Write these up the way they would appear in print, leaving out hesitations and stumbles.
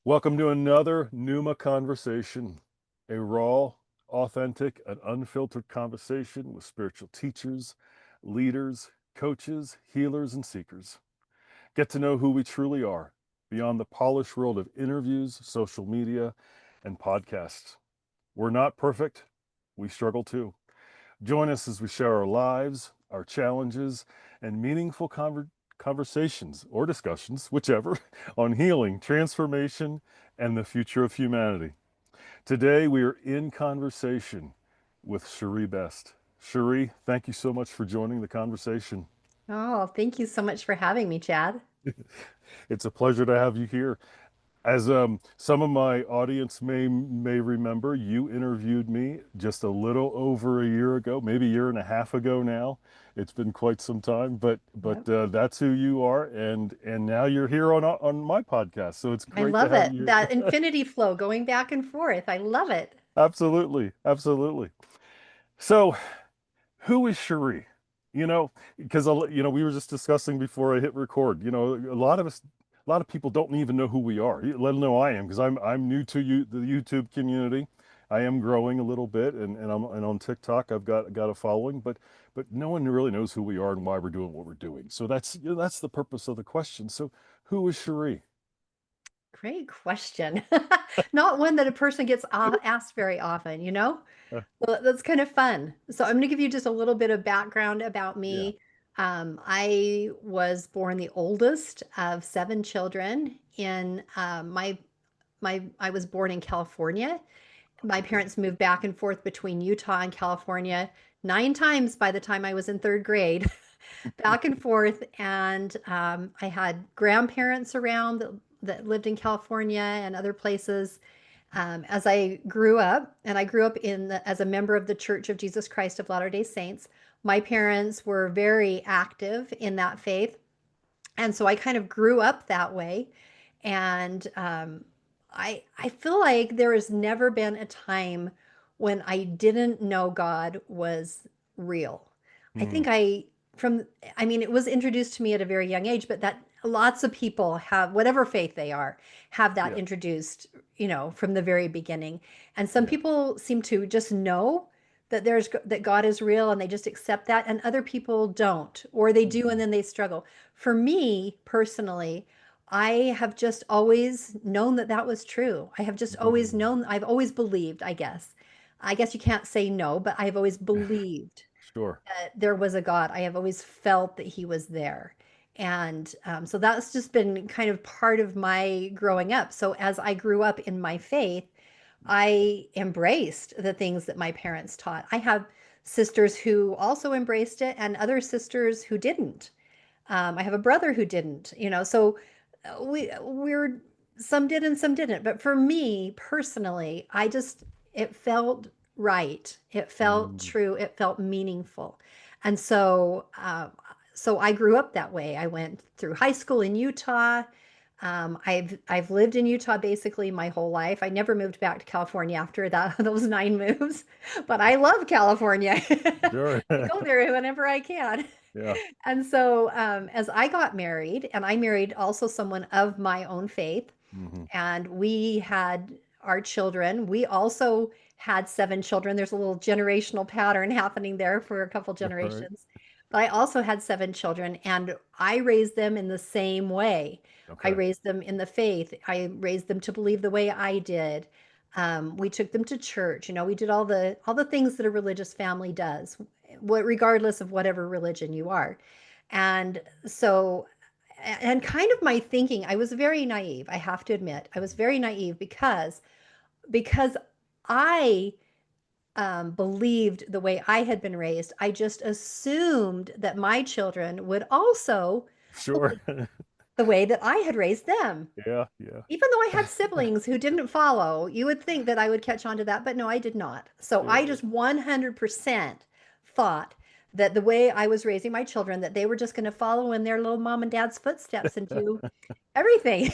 Welcome to another Pneuma conversation, a raw, authentic, and unfiltered conversation with spiritual teachers, leaders, coaches, healers, and seekers. Get to know who we truly are beyond the polished world of interviews, social media, and podcasts. We're not perfect. We struggle too. Join us as we share our lives, our challenges, and meaningful conversations or discussions, whichever, on healing, transformation, and the future of humanity. Today, we are in conversation with Shiree Best. Shiree, thank you so much for joining the conversation. Oh, thank you so much for having me, Chad. It's a pleasure to have you here. As some of my audience may remember, you interviewed me just a little over a year ago, maybe a year and a half ago now. It's been quite some time, but Yep. that's who you are, and now you're here on my podcast. So it's I great to love have it. you. That infinity flow going back and forth. I love it. Absolutely, absolutely. So who is Cherie? Because we were just discussing before I hit record. A lot of us, a lot of people don't even know who we are. Let alone I am, because I'm new to the YouTube community. I am growing a little bit, and on TikTok I've got a following, but no one really knows who we are and why we're doing what we're doing. So that's the purpose of the question. So who is Cherie? Great question. Not one that a person gets asked very often, you know? Uh, Well, that's kind of fun. So I'm going to give you just a little bit of background about yeah. me. I was born the oldest of seven children in I was born in California. My Okay. parents moved back and forth between Utah and California 9 times by the time I was in third grade, back and forth. And I had grandparents around that lived in California and other places. As I grew up, and I grew up as a member of the Church of Jesus Christ of Latter-day Saints, my parents were very active in that faith. And so I kind of grew up that way. And I feel like there has never been a time when I didn't know God was real. I Hmm. think from, I mean, it was introduced to me at a very young age, but that lots of people have, whatever faith they are, have that Yeah. introduced, from the very beginning. And some Yeah. people seem to just know that God is real and they just accept that, and other people don't, or they do and Mhm. then they struggle. For me personally, I have just always known that that was true. I have just always Mhm. known, I've always believed, I guess. I guess you can't say no, but I've always believed Sure. that there was a God. I have always felt that he was there. And so that's just been kind of part of my growing up. So as I grew up in my faith, I embraced the things that my parents taught. I have sisters who also embraced it and other sisters who didn't. I have a brother who didn't, so we're some did and some didn't. But for me personally, it felt right. It felt Mm. true. It felt meaningful. And so I grew up that way. I went through high school in Utah. I've lived in Utah basically my whole life. I never moved back to California after that those 9 moves, but I love California. Sure. I go there whenever I can. Yeah. And so, as I got married, and I married also someone of my own faith, Hmm. and we had our children. We also had seven children. There's a little generational pattern happening there for a couple All right. generations. But I also had seven children, and I raised them in the same way. I Okay. raised them in the faith. I raised them to believe the way I did. We took them to church. We did all the things that a religious family does, regardless of whatever religion you are. And so and kind of my thinking, I was very naive, I have to admit. I was very naive because I believed the way I had been raised. I just assumed that my children would also Sure. believe the way that I had raised them. Yeah. Yeah. Even though I had siblings who didn't follow, you would think that I would catch on to that, but no, I did not. So I Yeah. just 100% thought that the way I was raising my children, that they were just going to follow in their little mom and dad's footsteps and do everything.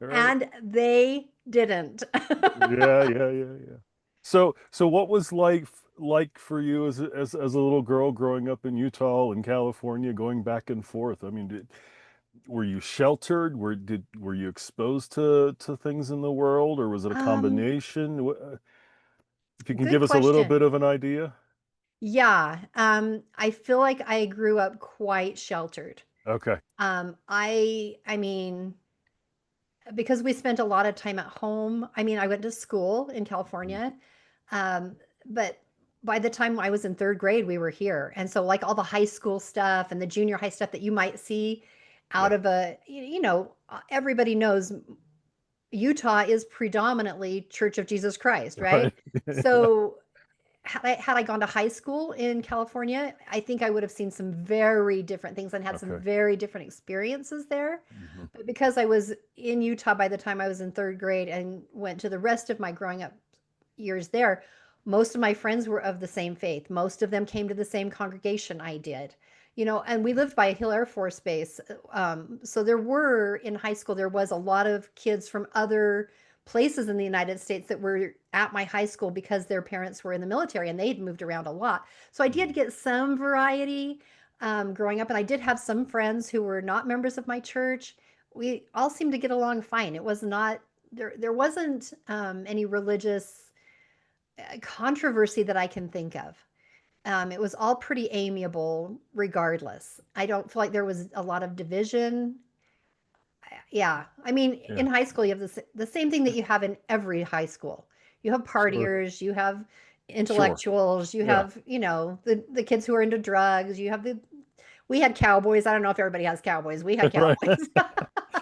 All right. And they didn't. Yeah. Yeah. Yeah. Yeah. So what was like for you as a little girl growing up in Utah and California, going back and forth? I mean, were you sheltered? Were you exposed to things in the world, or was it a Um, combination? If you can Good give us a little bit question. of an idea. Yeah, I feel like I grew up quite sheltered. Okay. I mean, because we spent a lot of time at home. I mean, I went to school in California, um, but by the time I was in third grade, we were here. And so, like all the high school stuff and the junior high stuff that you might see out Yeah. of everybody knows Utah is predominantly Church of Jesus Christ, Right. right? Yeah. So had I gone to high school in California, I think I would have seen some very different things and had some Okay. very different experiences there. Mhm. But because I was in Utah by the time I was in third grade and went to the rest of my growing up years there, most of my friends were of the same faith. Most of them came to the same congregation I did. And we lived by a Hill Air Force Base. So in high school, there was a lot of kids from other places in the United States that were at my high school because their parents were in the military and they'd moved around a lot. So I did Mhm. get some variety growing up, and I did have some friends who were not members of my church. We all seemed to get along fine. It was not there wasn't any religious controversy that I can think of. It was all pretty amiable regardless. I don't feel like there was a lot of division. Yeah. I mean, Yeah. in high school, you have the same thing that you have in every high school. You have Sure. partiers, you have Sure. intellectuals, you Yeah. have, the kids who are into drugs, we had cowboys. I don't know if everybody has cowboys. We had Right. cowboys.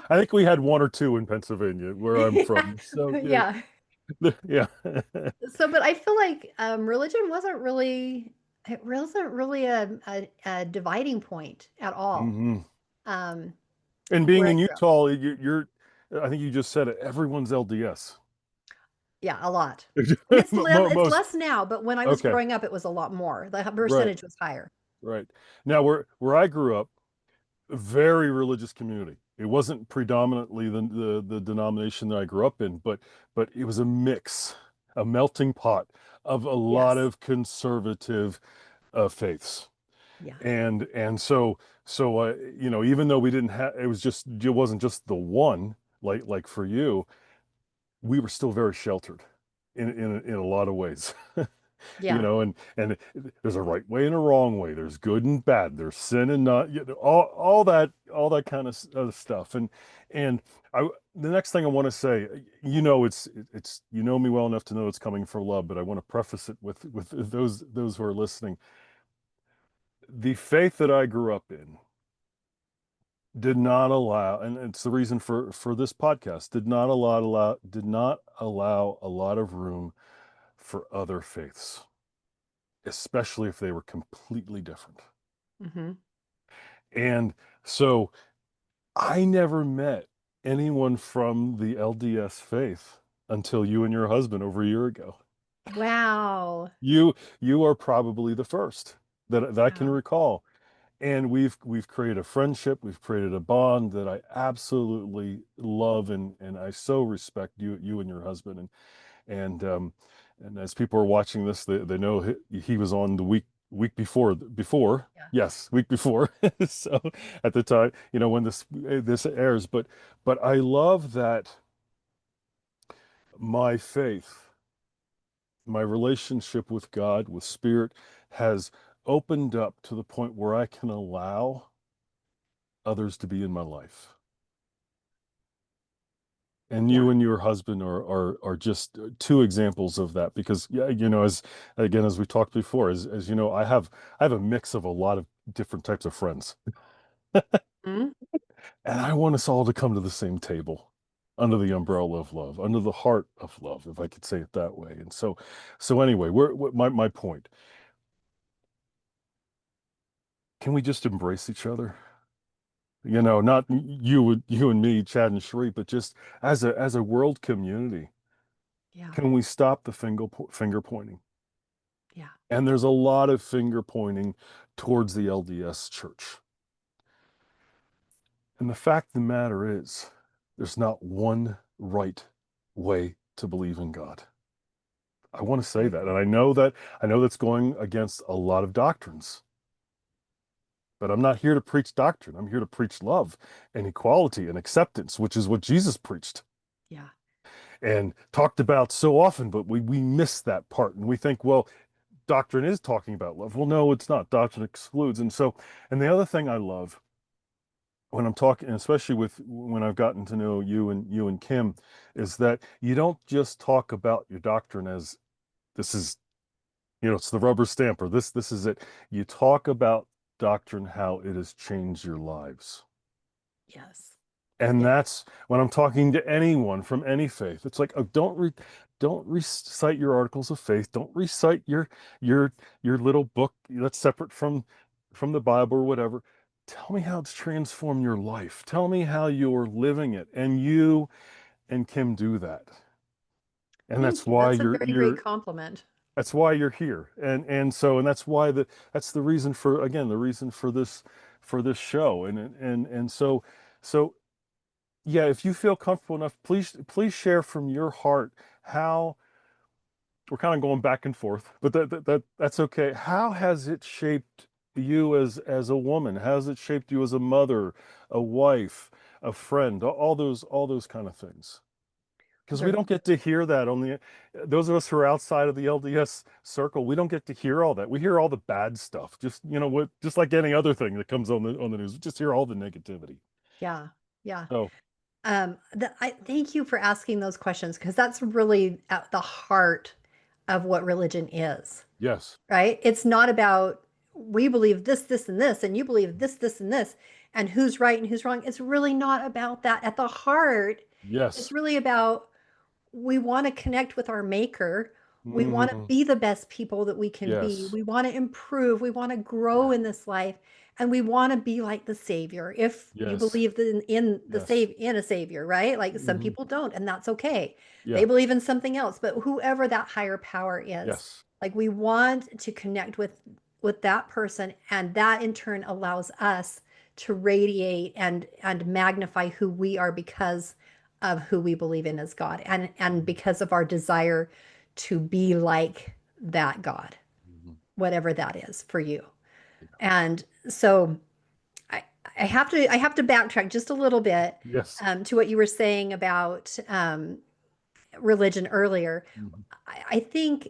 I think we had one or two in Pennsylvania, where I'm from. So yeah. Yeah. Yeah. But I feel like religion wasn't really a dividing point at all. Hmm. Um, And being where I in grew up. Utah, I think you just said it, everyone's LDS. Yeah, a lot. And it's Most, less now, but when I was okay, growing up, it was a lot more. The right, percentage was higher. right. Now, where I grew up, a very religious community. It wasn't predominantly the denomination that I grew up in, but it was a mix, a melting pot of a lot Yes. of conservative faiths. Yeah. And even though we didn't have, it wasn't just the one, like for you, we were still very sheltered in a lot of ways. Yeah. And there's a right way and a wrong way. There's good and bad. There's sin and not, all that kind of stuff. And the next thing I want to say, it's you know me well enough to know it's coming from love, but I want to preface it with those who are listening. The faith that I grew up in did not allow, and it's the reason for this podcast, did not allow a lot of room for other faiths, especially if they were completely different. Hmm. And so I never met anyone from the LDS faith until you and your husband over a year ago. Wow. You are probably the first that I can Wow. recall. And we've created a friendship, we've created a bond that I absolutely love, and I so respect you and your husband. And as people are watching this, they know he was on the week before, Yeah. yes, week before. So at the time, when this airs, but I love that my faith, my relationship with God, with Spirit, has opened up to the point where I can allow others to be in my life. And Yeah. you and your husband are just two examples of that, because yeah, as we talked before, as you know, I have a mix of a lot of different types of friends, Mhm. and I want us all to come to the same table under the umbrella of love, under the heart of love, if I could say it that way. And so anyway, my point, can we just embrace each other? Not you and me, Chad and Shiree, but just as a world community. Yeah. Can we stop the finger pointing? Yeah. And there's a lot of finger pointing towards the LDS church. And the fact of the matter is, there's not one right way to believe in God. I want to I say that. And agree. I know that's going against a lot of doctrines. But I'm not here to preach doctrine. I'm here to preach love and equality and acceptance, which is what Jesus preached Yeah. and talked about so often, but we miss that part. And we think, well, doctrine is talking about love. Well, no, it's not. Doctrine excludes. And so, and the other thing I love when I'm talking, especially with when I've gotten to know you and Kim, is that you don't just talk about your doctrine as this is, it's the rubber stamp or this is it. You talk about doctrine, how it has changed your lives. Yes. And Yeah. that's when I'm talking to anyone from any faith. It's like, oh, don't recite your articles of faith. Don't recite your your little book that's separate from the Bible or whatever. Tell me how it's transformed your life. Tell me how you're living it. And you and Kim do that. And Thank that's you. why That's a you're very great compliment. that's why you're here. And that's why that's the reason for, again, the reason for this show. And so yeah, if you feel comfortable enough, please share from your heart how we're kind of going back and forth, but that's okay. How has it shaped you as a woman? How has it shaped you as a mother, a wife, a friend, all those kind of things? Those Because we are don't get to hear that on the those of us who are outside of the LDS circle, we don't get to hear all that. We hear all the bad stuff. Just what just like any other thing that comes on the news. We just hear all the negativity. yeah. Yeah. So I thank you for asking those questions because that's really at the heart of what religion is, yes, right? It's not about we believe this, this, and this, and you believe this, this, and this, and who's right and who's wrong. It's really not about that. At the heart, it's yes. really about we want to connect with our maker. We want to Hmm. be the best people that we can be. Yes. We want to improve. We want to grow Yeah. in this life. And we want to be like the savior. If you Yes. believe in the Yes. save in a savior, right? Like some Hmm. people don't, and that's okay. They Yeah. believe in something else, but whoever that higher power is, Yes. like we want to connect with that person, and that in turn allows us to radiate and magnify who we are because of who we believe in as God and Mhm. because of our desire to be like that God, Mhm. whatever that is for you. And so I, I have to backtrack just a little bit Yes. to what you were saying about religion earlier. Mhm. I think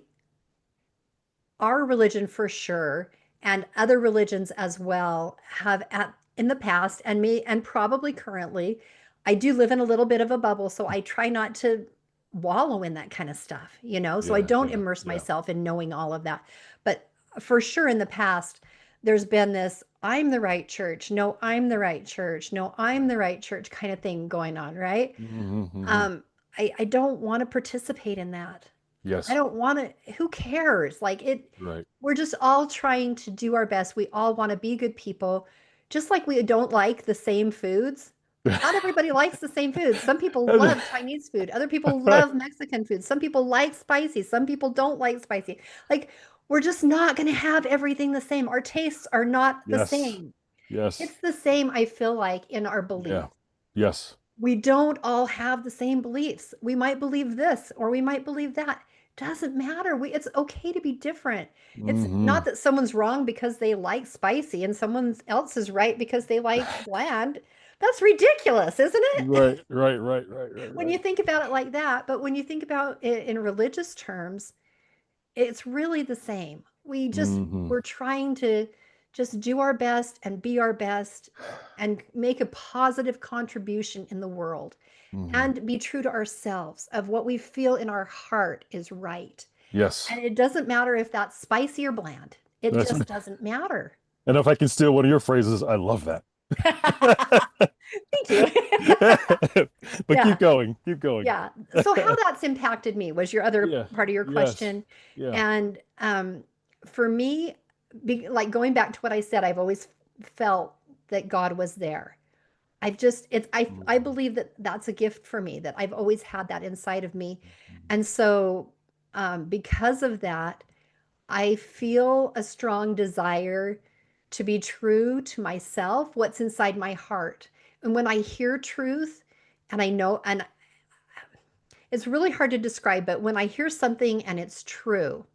our religion for sure and other religions as well have at in the past and me and probably currently. I do live in a little bit of a bubble, so I try not to wallow in that kind of stuff, so I Yeah. don't Yeah. immerse Yeah. myself in knowing all of that. But for sure in the past there's been this I'm the right church, no I'm the right church, no I'm Right. the right church kind of thing going on, right? Hmm. Hmm. um I don't want to participate in that. I Yes. don't want to, who cares? Like Right. we're just all trying to do our best. We all want to be good people. Just like we don't like the same foods. Not everybody likes the same foods. Some people love Chinese food. Other people love Mexican food. Some people like spicy. Some people don't like spicy. Like we're just not going to have everything the same. Our tastes are not the Yes. same. Yes. It's the same, I feel like, in our Yeah. beliefs. Yes. We don't all have the same beliefs. We might believe this or we might believe that. Doesn't matter. It's okay to be different. It's Hmm. not that someone's wrong because they like spicy and someone else is right because they like bland. That's ridiculous, isn't it? Right. Right. Right. Right. Right. When you Right. think about it like that, but when you think about it in religious terms, it's really the same. Hmm. We're trying to just do our best and be our best and make a positive contribution in the world Hmm. and be true to ourselves of what we feel in our heart is right. Yes. And it doesn't matter if that's spicy or bland. It That's just right. doesn't matter. And if I can steal one of your phrases, I love that. Thank you. But Yeah. keep going. Keep going. Yeah. So how that's impacted me was your other Yeah. part of your Yes. question. Yeah. And for me, like going back to what I said, I've always felt that God was there. I've just it's I Mhm. believe that that's a gift for me that I've always had that inside of me. And so because of that, I feel a strong desire to be true to myself, what's inside my heart. And when I hear truth and I know and it's really hard to describe, but when I hear something and it's true,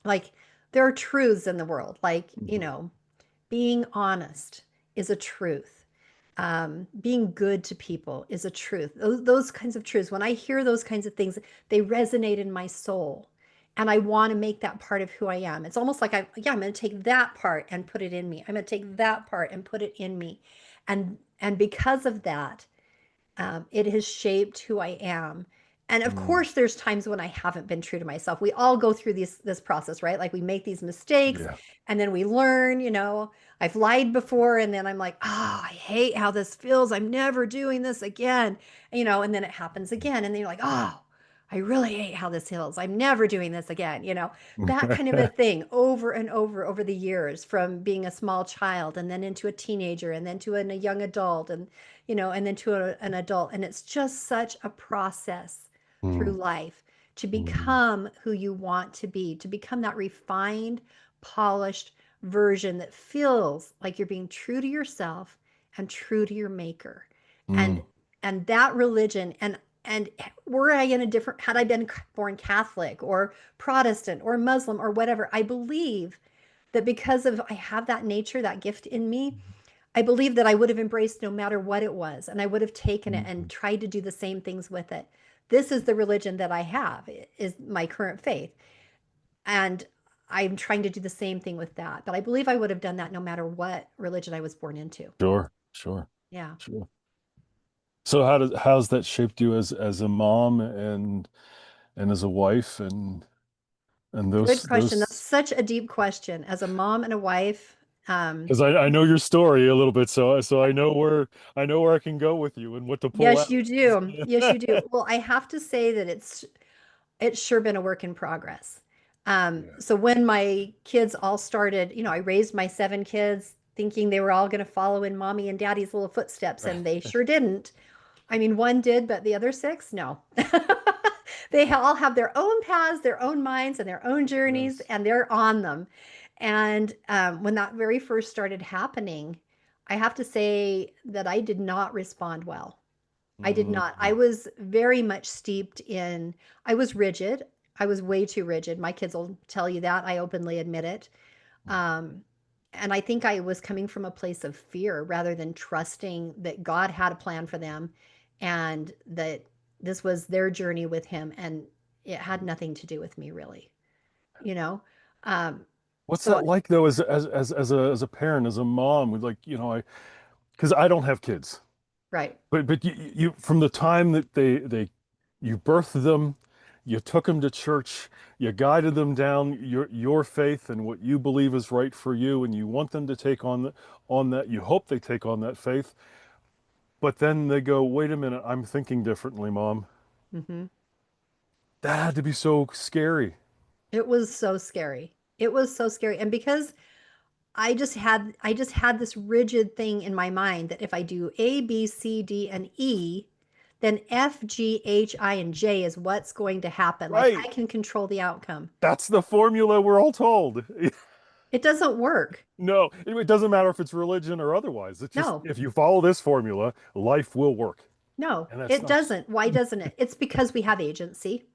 like there are truths in the world, like, Mhm. being honest is a truth. Being good to people is a truth. Those kinds of truths, when I hear those kinds of things, they resonate in my soul. And I want to make that part of who I am. It's almost like I'm going to take that part and put it in me. I'm going to take that part and put it in me. And because of that, it has shaped who I am. And of Mm. course, there's times when I haven't been true to myself. We all go through this process, right? Like we make these mistakes Yeah. and then we learn, I've lied before and then I'm like, I hate how this feels. I'm never doing this again, and then it happens again. And then you're like, I really hate how this feels. I'm never doing this again, that kind of a thing over and over the years from being a small child and then into a teenager and then to a young adult and then to an adult. And it's just such a process through Mm. life to Mm. become who you want to be, to become that refined, polished version that feels like you're being true to yourself and true to your maker. And Mm. and that religion and were I in a different had I been born Catholic or Protestant or Muslim or whatever, I believe that because of I have that nature, that gift in me, I believe that I would have embraced no matter what it was, and I would have taken it and Mm. tried to do the same things with it. This is the religion that I have, is my current faith. And I'm trying to do the same thing with that. But I believe I would have done that no matter what religion I was born into. Sure, sure, Yeah. sure. So how's that shaped you as a mom and as a wife and Good question. That's those such a deep question. As a mom and a wife, because I know your story a little bit, so I know where I can go with you and what to pull yes, out. you do. Yes, you do. Well, I have to say that it's sure been a work in progress. Yeah. So when my kids all started, I raised my 7 kids thinking they were all going to follow in mommy and daddy's little footsteps, and they sure didn't. I mean, one did, but the other 6, no. They all have their own paths, their own minds, and their own journeys, Yes. and they're on them. And when that very first started happening, I have to say that I did not respond well. I did not. I Mm. was very much steeped in, I was rigid. I was way too rigid. My kids will tell you that. I openly admit it. Um, and I think I was coming from a place of fear rather than trusting that God had a plan for them and that this was their journey with Him. And it had nothing to do with me, really, you know? Um, What's so, that like though, as a parent, as a mom, with like, I because I don't have kids, right. but you from the time that they you birthed them, you took them to church, you guided them down your faith and what you believe is right for you, and you want them to take on that. You hope they take on that faith, but then they go, wait a minute, I'm thinking differently, Mom. Hmm. That had to be so scary. It was so scary. It was so scary. And because I just had this rigid thing in my mind that if I do A, B, C, D, and E, then F, G, H, I, and J is what's going to happen. Like I Right. can control the outcome. That's the formula we're all told. It doesn't work. No, it doesn't matter if it's religion or otherwise. It's just No, if you follow this formula, life will work. no, And that's it not. doesn't. Why doesn't it? It's because we have agency.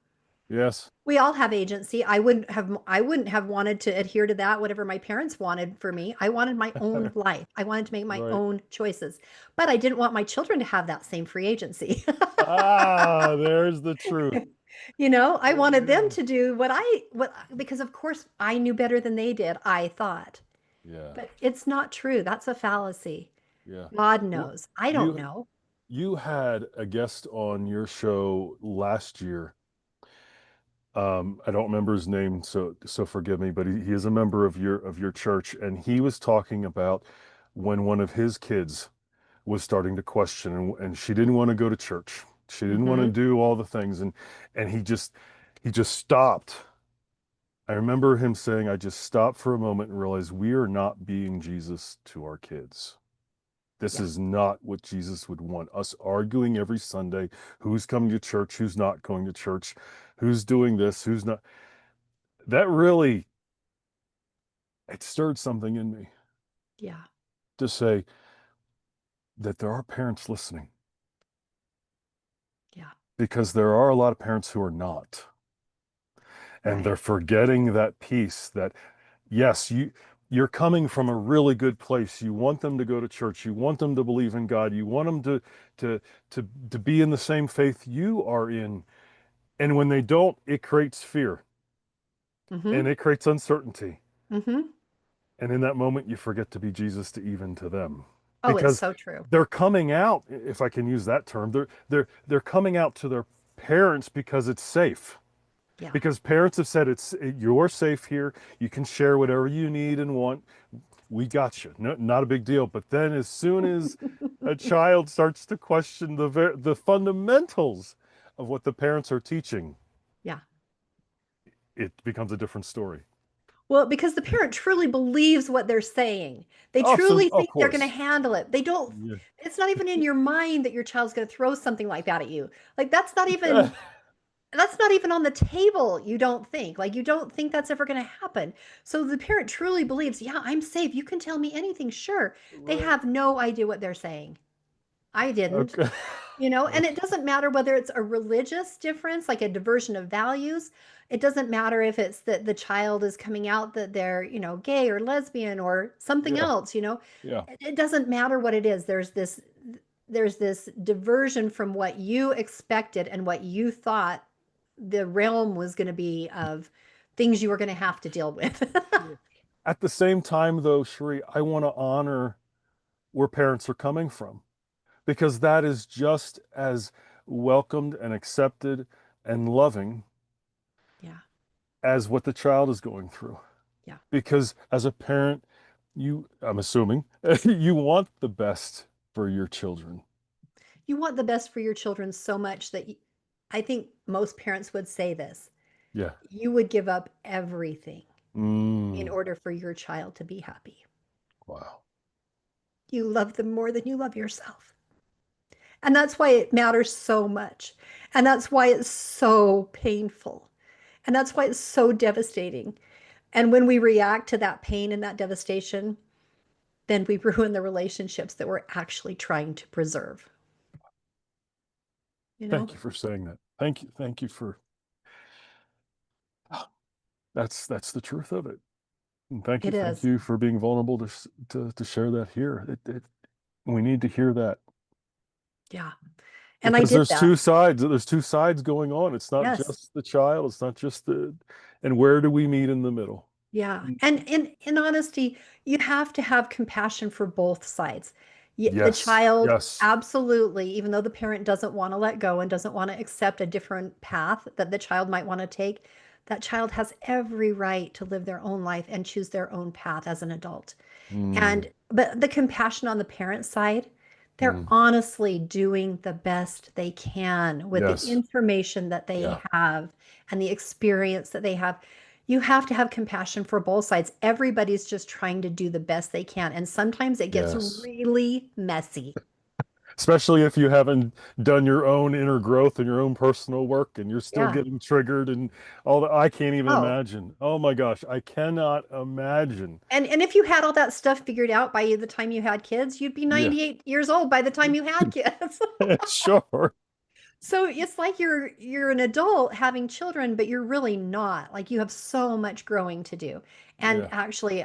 Yes. We all have agency. I wouldn't have wanted to adhere to that, whatever my parents wanted for me. I wanted my own life. I wanted to make my Right. own choices. But I didn't want my children to have that same free agency. Ah, there's the truth. I wanted them Yeah. to do what because of course I knew better than they did, I thought. Yeah. But it's not true. That's a fallacy. Yeah. God Well, knows. I don't you know. you had a guest on your show last year. I don't remember his name, so forgive me, but he is a member of your church, and he was talking about when one of his kids was starting to question, and she didn't want to go to church. She didn't want to Hmm. do all the things, and he just stopped. I remember him saying, I just stopped for a moment and realized we are not being Jesus to our kids. This Yeah. is not what Jesus would want. Us arguing every Sunday who's coming to church, who's not going to church, who's doing this, who's not. That really, it stirred something in me Yeah. to say that there are parents listening, Yeah. because there are a lot of parents who are not. And Right. they're forgetting that piece that, yes, you're coming from a really good place. You want them to go to church. You want them to believe in God. You want them to to be in the same faith you are in. And when they don't, it creates fear and Mm-hmm. it creates uncertainty. Mm-hmm. And in that moment, you forget to be Jesus to even to them, Oh, it's because so true. they're coming out, if I can use that term, they're coming out to their parents because it's safe. Yeah. Because parents have said you're safe here. You can share whatever you need and want. We got you. No, not a big deal. But then as soon as a child starts to question the fundamentals of what the parents are teaching, Yeah. it becomes a different story. Well, because the parent truly believes what they're saying. They Oh, so truly of think they're going to course. handle it. They don't, Yeah. it's not even in your mind that your child's going to throw something like that at you. Like that's not even on the table, you don't think. Like you don't think that's ever going to happen. So the parent truly believes, yeah, I'm safe. You can tell me anything. Sure. They Right. have no idea what they're saying. I didn't. Okay. And it Okay. doesn't matter whether it's a religious difference, like a diversion of values. It doesn't matter if it's that the child is coming out that they're, gay or lesbian or something Yeah. else. Yeah. It doesn't matter what it is. There's this diversion from what you expected and what you thought the realm was going to be of things you were going to have to deal with. Yeah. At the same time, though, Shri, I want to honor where parents are coming from, because that is just as welcomed and accepted and loving Yeah. as what the child is going through. Yeah. Because as a parent, I'm assuming, you want the best for your children. You want the best for your children so much that I think most parents would say this. Yeah. You would give up everything in Mm, order for your child to be happy. wow. You love them more than you love yourself. And that's why it matters so much. And that's why it's so painful. And that's why it's so devastating. And when we react to that pain and that devastation, then we ruin the relationships that we're actually trying to preserve. You know, Thank you for saying that. Thank you. Thank you for that's the truth of it. And it thank is. you for being vulnerable to share that here. We need to hear that, Yeah. And I because did there's that. two sides. There's two sides going on. It's not Yes. just the child. It's not just and where do we meet in the middle? Yeah. And in honesty, you have to have compassion for both sides. The Yes. child, Yes. absolutely, even though the parent doesn't want to let go and doesn't want to accept a different path that the child might want to take, that child has every right to live their own life and choose their own path as an adult. Mm, But the compassion on the parent side, they're mm, honestly doing the best they can with the yes. information that they Yeah. have and the experience that they have. You have to have compassion for both sides. Everybody's just trying to do the best they can. And sometimes it gets Yes. really messy. Especially if you haven't done your own inner growth and your own personal work and you're still Yeah. getting triggered and all that. I can't even Oh, imagine. Oh my gosh, I cannot imagine. and if you had all that stuff figured out by the time you had kids, you'd be Yeah. 98 years old by the time you had kids. Sure. So it's like you're an adult having children, but you're really not. Like you have so much growing to do. And Yeah. actually,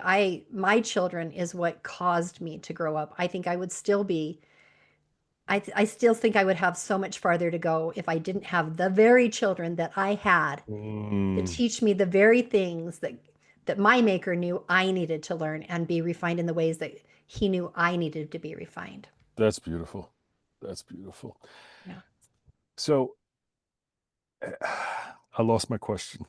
my children is what caused me to grow up. I think I would still be I still think I would have so much farther to go if I didn't have the very children that I had to Mm, teach me the very things that my maker knew I needed to learn and be refined in the ways that he knew I needed to be refined. that's beautiful. That's beautiful. Yeah. So I lost my question.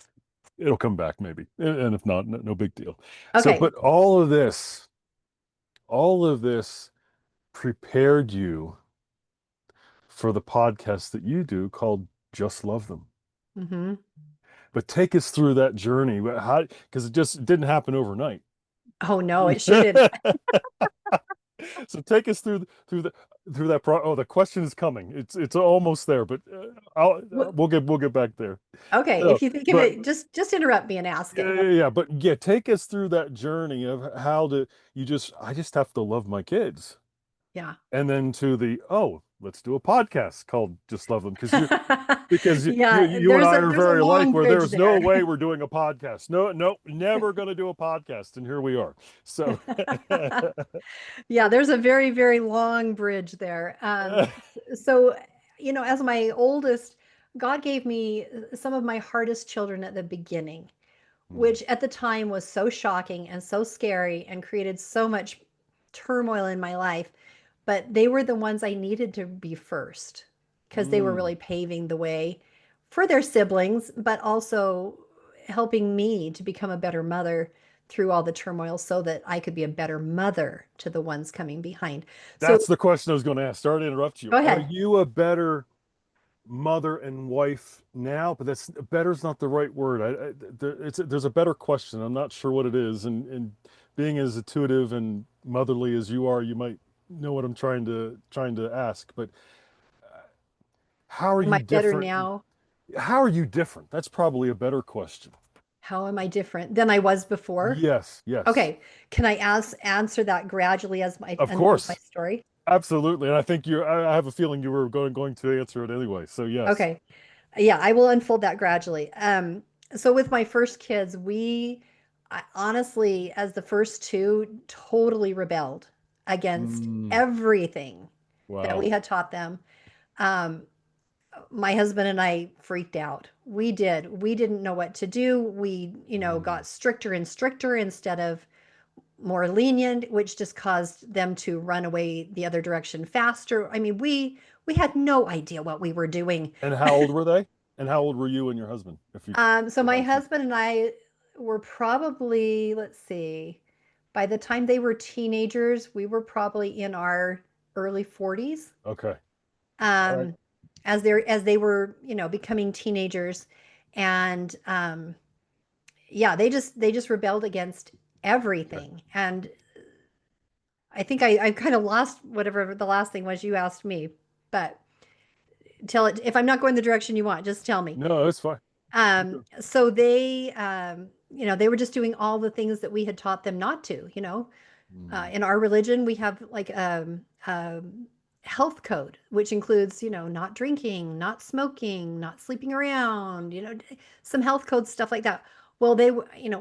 It'll come back maybe. And if not, no big deal. So, Okay. but all of this prepared you for the podcast that you do called Just Love Them. Hmm. But take us through that journey. How, because it just didn't happen overnight. Oh no, it sure didn't. So take us through that oh, the question is coming. It's almost there, but we'll get back there. Okay, Uh, if you think of but it, just interrupt me and ask yeah, it. yeah, yeah, but yeah, take us through that journey of how to I just have to love my kids. Yeah. And then to the, oh, let's do a podcast called Just Love Them, because Yeah, you and I are there's a very alike, long where bridge there's no there. way we're doing a podcast. No, no, never going to do a podcast. And here we are. So, Yeah, there's a very, very long bridge there. So, as my oldest, God gave me some of my hardest children at the beginning, mm, which at the time was so shocking and so scary and created so much turmoil in my life. But they were the ones I needed to be first because they were mm. really paving the way for their siblings, but also helping me to become a better mother through all the turmoil so that I could be a better mother to the ones coming behind. So That's the question I was going to ask. Sorry to interrupt you. go Are ahead. you a better mother and wife now? But that's better's not the right word. There's a better question. I'm not sure what it is. And being as intuitive and motherly as you are, you might know what I'm trying to ask. But how are Am I you better different? now? How are you different? That's probably a better question. How am I different than I was before? Yes, yes, Okay. Can I answer that gradually as I of unfold my course, story? absolutely. And I think I have a feeling you were going to answer it anyway. So yes. Okay. Yeah, I will unfold that gradually. So with my first kids, honestly, as the first two, totally rebelled against Mm, everything that we wow. had taught them. Um, my husband and I freaked out. We did. We didn't know what to do. We, Mm. got stricter and stricter instead of more lenient, which just caused them to run away the other direction faster. I mean, we had no idea what we were doing. And how old were they? And how old were you and your husband, if you So my mind? husband and I were probably, let's see, by the time they were teenagers, we were probably in our early 40s. Okay. All right. Um, as they were, becoming teenagers, and yeah, they just rebelled against Okay. everything. And I think I kind of lost whatever the last thing was you asked me, but tell it if I'm not going the direction you want, just tell me. No, it's fine. Keep going. So they were just doing all the things that we had taught them not to. Mm. In our religion, we have like health code, which includes, not drinking, not smoking, not sleeping around, some health code stuff like that. Well,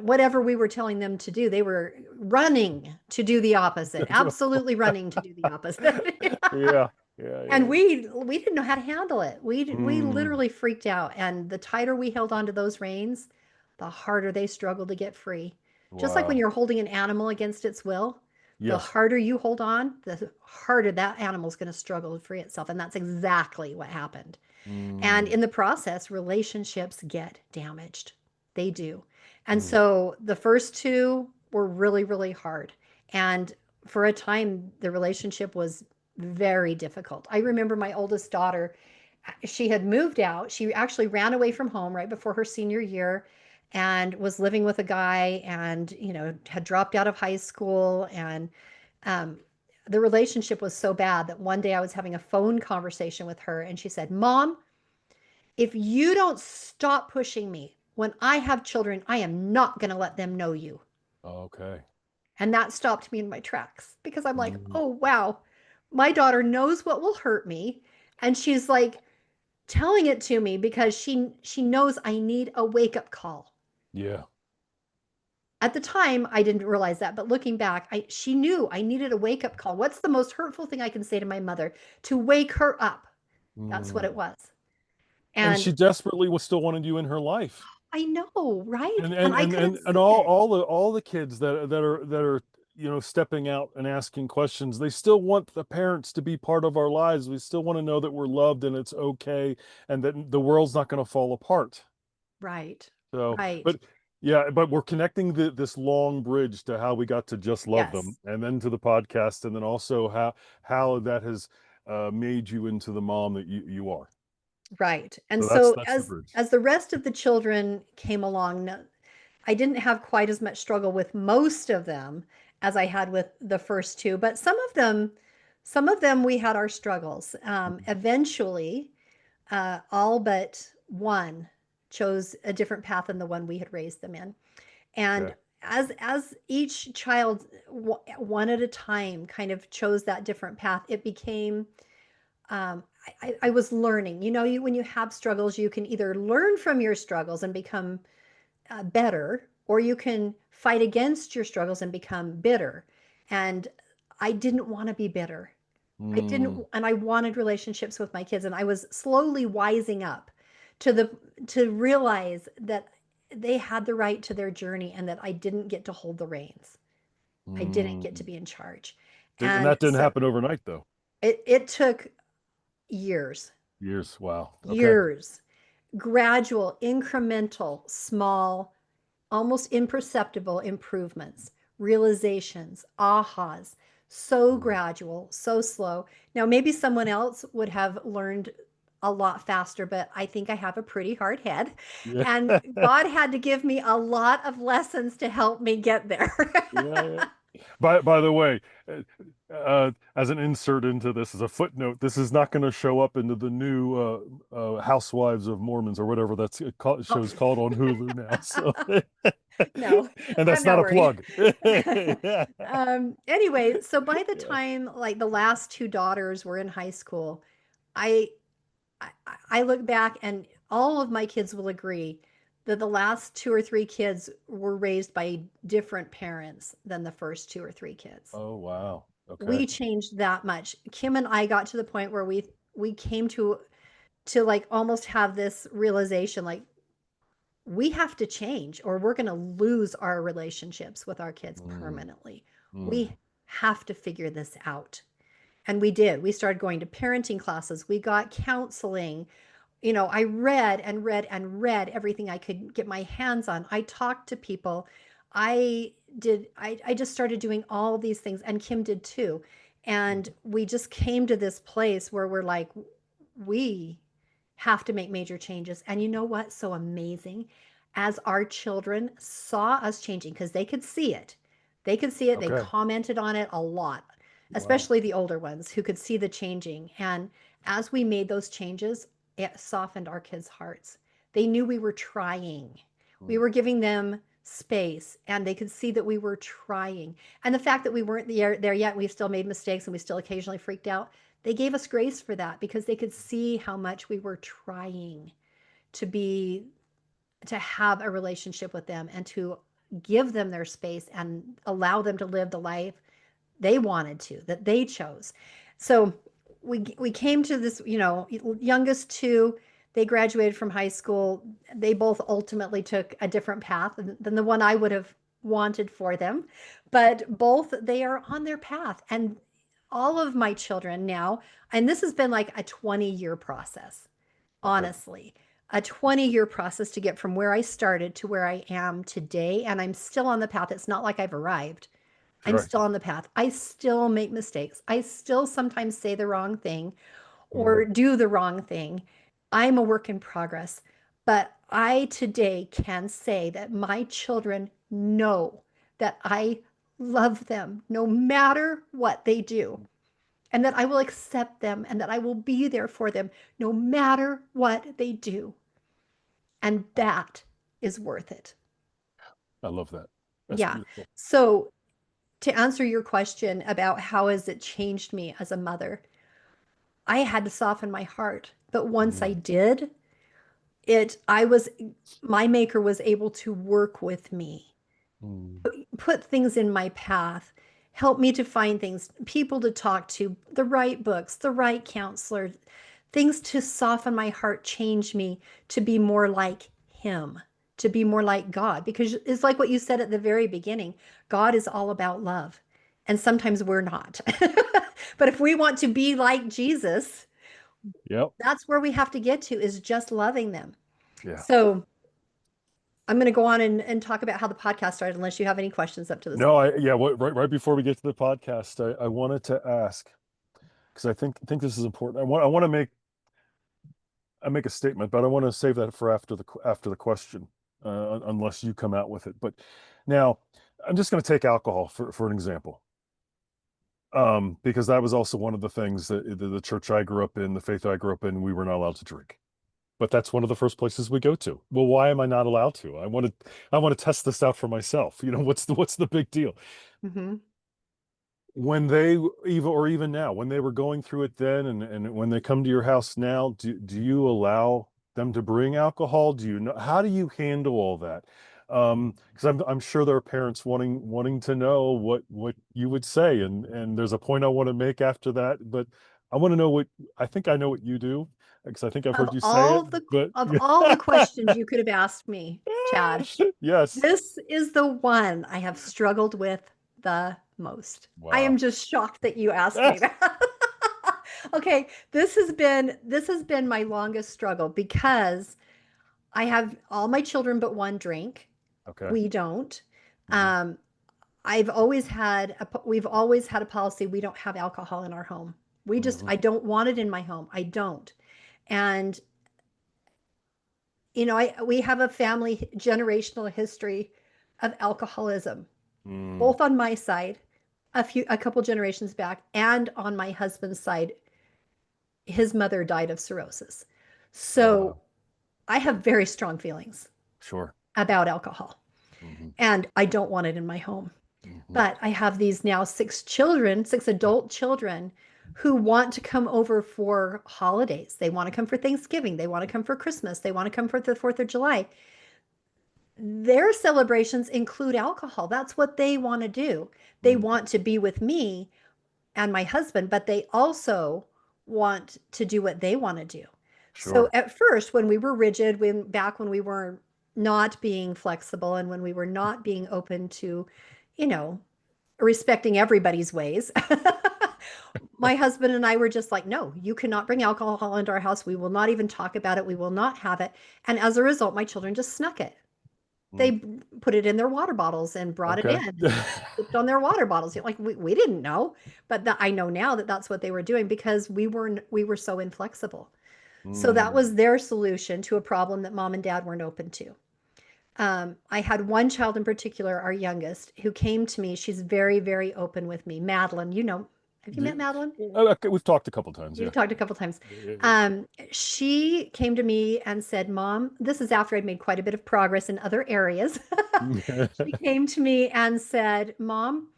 whatever we were telling them to do, they were running to do the opposite, absolutely running to do the opposite. Yeah. Yeah. And Yeah. we didn't know how to handle it. We Mm. literally freaked out. And the tighter we held onto those reins, the harder they struggled to get free. Just like when Wow. you're holding an animal against its will, the Yes. harder you hold on, the harder that animal's going to struggle to free itself. And that's exactly what happened. And Mm. in the process, relationships get damaged. They do. And Mm. so the first two were really, really hard. And for a time, the relationship was very difficult. I remember my oldest daughter, she had moved out. She actually ran away from home right before her senior year and was living with a guy and, had dropped out of high school. And um, the relationship was so bad that one day I was having a phone conversation with her and she said, Mom, if you don't stop pushing me when I have children, I am not going to let them know you. Okay. And that stopped me in my tracks because I'm like, Mm. oh, wow, my daughter knows what will hurt me. And she's like telling it to me because she knows I need a wake up call. Yeah. At the time, I didn't realize that, but looking back, she knew I needed a wake up call. What's the most hurtful thing I can say to my mother? To wake her up. That's what it Mm. was. And And she desperately was still wanted you in her life. I know, right? and And and I and couldn't and, and say all it. all the all the kids that are stepping out and asking questions, they still want the parents to be part of our lives. We still want to know that we're loved and it's okay, and that the world's not going to fall apart. Right. So Right. but yeah, but we're connecting this long bridge to how we got to Just Love Them, Yes. and then to the podcast, and then also how that has made you into the mom that you are. Right. And So that's so that's the as bridge. as the rest of the children came along, I didn't have quite as much struggle with most of them as I had with the first two, but some of them we had our struggles. Eventually, all but one chose a different path than the one we had raised them in. And Okay. as each child one at a time kind of chose that different path, it became I was learning. When you have struggles, you can either learn from your struggles and become better, or you can fight against your struggles and become bitter. And I didn't want to be bitter. I didn't, Mm, and I wanted relationships with my kids. And I was slowly wising up to the to realize that they had the right to their journey and that I didn't get to hold the reins. I didn't get to mm. be in charge. And And that didn't so happen overnight, though. it took years, Years. Wow. Okay. years, gradual, incremental, small, almost imperceptible improvements, realizations, ahas, so Mm. gradual, so slow. Now, maybe someone else would have learned a lot faster, but I think I have a pretty hard head. Yeah. And God had to give me a lot of lessons to help me get there. Yeah, yeah. By the way, as an insert into this, as a footnote, this is not going to show up into the new Housewives of Mormons or whatever that's Oh, show's called on Hulu now. So, no, and I'm that's not not a worried. plug. Yeah. Anyway, so by the Yeah. time like the last two daughters were in high school, I I, I look back and all of my kids will agree that the last two or three kids were raised by different parents than the first two or three kids. Oh, wow. Okay. We changed that much. Kim and I got to the point where we came to like almost have this realization like we have to change or we're going to lose our relationships with our kids Mm, permanently. mm. We have to figure this out. And we did. We started going to parenting classes. We got counseling. I read and read and read everything I could get my hands on. I talked to people. I just started doing all these things, and Kim did too. And we just came to this place where we're like, we have to make major changes. And you know what's so amazing? As our children saw us changing, because they could see it, they Okay. commented on it a lot, Wow. especially the older ones who could see the changing. And as we made those changes, it softened our kids' hearts. They knew we were trying. We Mm. were giving them space and they could see that we were trying. And the fact that we weren't there yet, we still made mistakes and we still occasionally freaked out. They gave us grace for that because they could see how much we were trying to be to have a relationship with them and to give them their space and allow them to live the life they wanted to, that they chose. So we came to this, youngest two, they graduated from high school. They both ultimately took a different path than the one I would have wanted for them, but both they are on their path. And all of my children now, and this has been like a 20-year process, Okay. honestly, a 20-year process to get from where I started to where I am today. And I'm still on the path. It's not like I've arrived. I'm Sure. still on the path. I still make mistakes. I still sometimes say the wrong thing Mm. or do the wrong thing. I'm a work in progress. But I today can say that my children know that I love them no matter what they do, and that I will accept them and that I will be there for them no matter what they do. And that is worth it. I love that. That's Yeah. beautiful. So, to answer your question about how has it changed me as a mother, I had to soften my heart. But once I Mm, did, it I was my maker was able to work with me, mm. put things in my path, help me to find things, people to talk to, the right books, the right counselor, things to soften my heart, change me to be more like him, to be more like God. Because it's like what you said at the very beginning, God is all about love. And sometimes we're not. But if we want to be like Jesus, Yep. that's where we have to get to is just loving them. Yeah. So I'm going to go on and talk about how the podcast started, unless you have any questions up to this No, point. yeah, right before we get to the podcast, I wanted to ask because I think this is important. I want to make a statement, but I want to save that for after the question, unless you come out with it. But now I'm just going to take alcohol for an example. Because that was also one of the things that the church I grew up in, the faith I grew up in, we were not allowed to drink. But that's one of the first places we go to. Well, why am I not allowed to? I want to test this out for myself. What's the big deal? Hmm. when they even now, when they were going through it then, and when they come to your house now, do you allow them to bring alcohol? Do you know, how do you handle all that? Because I'm sure there are parents wanting to know what you would say, and there's a point I want to make after that, but I want to know what I think I know what you do, because I think I've Of heard you say it, all the but of all the questions you could have asked me, Chad, yes. this is the one I have struggled with the most. I am Wow. just shocked that you asked me that. Okay, this has been my longest struggle because I have all my children but one drink. Okay. We don't. Hmm. Um, we've always had a policy we don't have alcohol in our home. Hmm. I don't want it in my home. I don't. And we have a family generational history of alcoholism, Mm. both on my side, a couple generations back, and on my husband's side. His mother died of cirrhosis. So Uh, I have very strong feelings sure. about alcohol, Hmm. and I don't want it in my home. Hmm. But I have these now six adult children who want to come over for holidays. They want to come for Thanksgiving. They want to come for Christmas. They want to come for the 4th of July. Their celebrations include alcohol. That's what they want to do. They Mm. want to be with me and my husband, but they also want to do what they want to do. So Sure. at first, when we were rigid, when we were not being flexible and when we were not being open to, you know, respecting everybody's ways, my husband and I were just like, no, you cannot bring alcohol into our house. We will not even talk about it. We will not have it. And as a result, my children just snuck it. Mm. They put it in their water bottles and brought it Okay. in and sipped on their water bottles. Like we didn't know, but I know now that that's what they were doing because we were so inflexible. So that Mm. was their solution to a problem that mom and dad weren't open to. I had one child in particular, our youngest, who came to me. She's very, very open with me. Madeline, have you met Madeline? Okay, we've talked a couple times, You've yeah. talked a couple times. Yeah, She came to me and said, Mom, this is after I'd made quite a bit of progress in other areas. yeah. She came to me and said, Mom,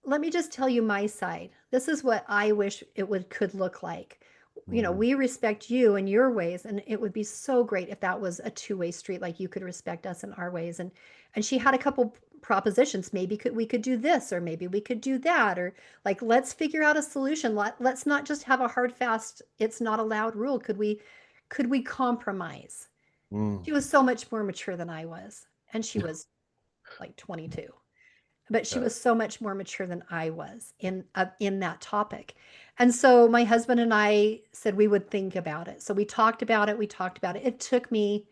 let me just tell you my side. This is what I wish it would could look like. Mm. We respect you and your ways, and it would be so great if that was a two-way street, like you could respect us in our ways. And she had a couple propositions. Maybe we could do this, or maybe we could do that, or like let's figure out a solution. Let's not just have a hard fast, it's not allowed rule. Could we compromise? Mm. She was so much more mature than I was, and she was like 22, but she Yeah. was so much more mature than I was in that topic. And so my husband and I said we would think about it. So we talked about it. We talked about it. It took me,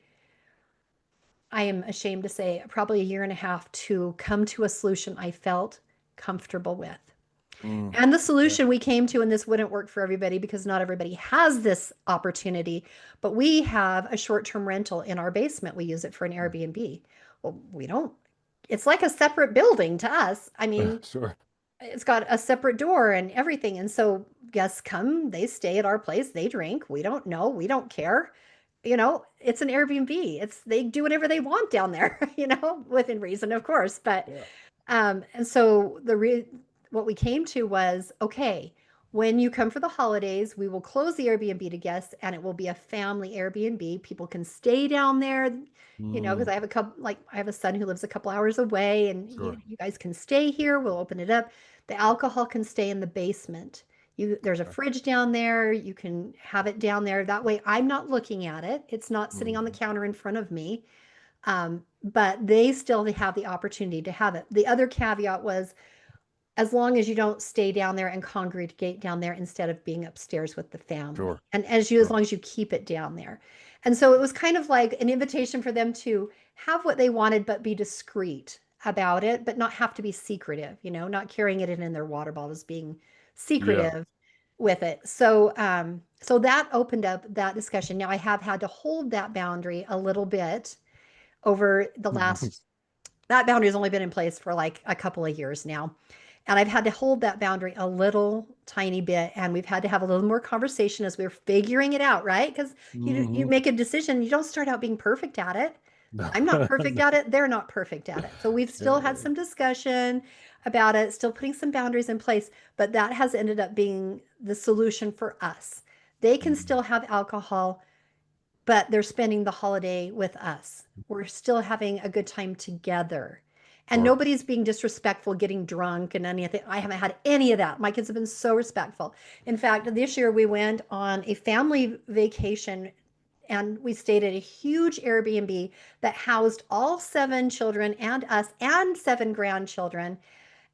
I am ashamed to say, probably a year and a half to come to a solution I felt comfortable with. Mm. And the Yeah. solution we came to, and this wouldn't work for everybody because not everybody has this opportunity, but we have a short term rental in our basement. We use it for an Airbnb. Well, we don't, it's like a separate building to us. I mean, Sure. it's got a separate door and everything. And so guests come, they stay at our place, they drink. We don't know, we don't care. It's an Airbnb. They do whatever they want down there, within reason, of course. But Yeah. and so what we came to was, okay, when you come for the holidays, we will close the Airbnb to guests and it will be a family Airbnb. People can stay down there, because Mm. I have a son who lives a couple hours away and Sure. you guys can stay here. We'll open it up. The alcohol can stay in the basement. There's a Okay. fridge down there. You can have it down there. That way I'm not looking at it. It's not sitting on the Mm. counter in front of me. But they still have the opportunity to have it. The other caveat was as long as you don't stay down there and congregate down there instead of being upstairs with the family. Sure. And as Sure. long as you keep it down there. And so it was kind of like an invitation for them to have what they wanted, but be discreet about it, but not have to be secretive, not carrying it in their water bottles, being Yeah. secretive with it. So that opened up that discussion. Now I have had to hold that boundary a little bit over the last that boundary has only been in place for like a couple of years now. And I've had to hold that boundary a little tiny bit. And we've had to have a little more conversation as we're figuring it out, right? Because you Hmm. make a decision, you don't start out being perfect at it. I'm not perfect at it. They're not perfect at it. So we've still had some discussion about it, still putting some boundaries in place, but that has ended up being the solution for us. They can Mm. still have alcohol, but they're spending the holiday with us. We're still having a good time together. And Sure. nobody's being disrespectful, getting drunk, and anything. I haven't had any of that. My kids have been so respectful. In fact, this year we went on a family vacation and we stayed at a huge Airbnb that housed all seven children and us and seven grandchildren.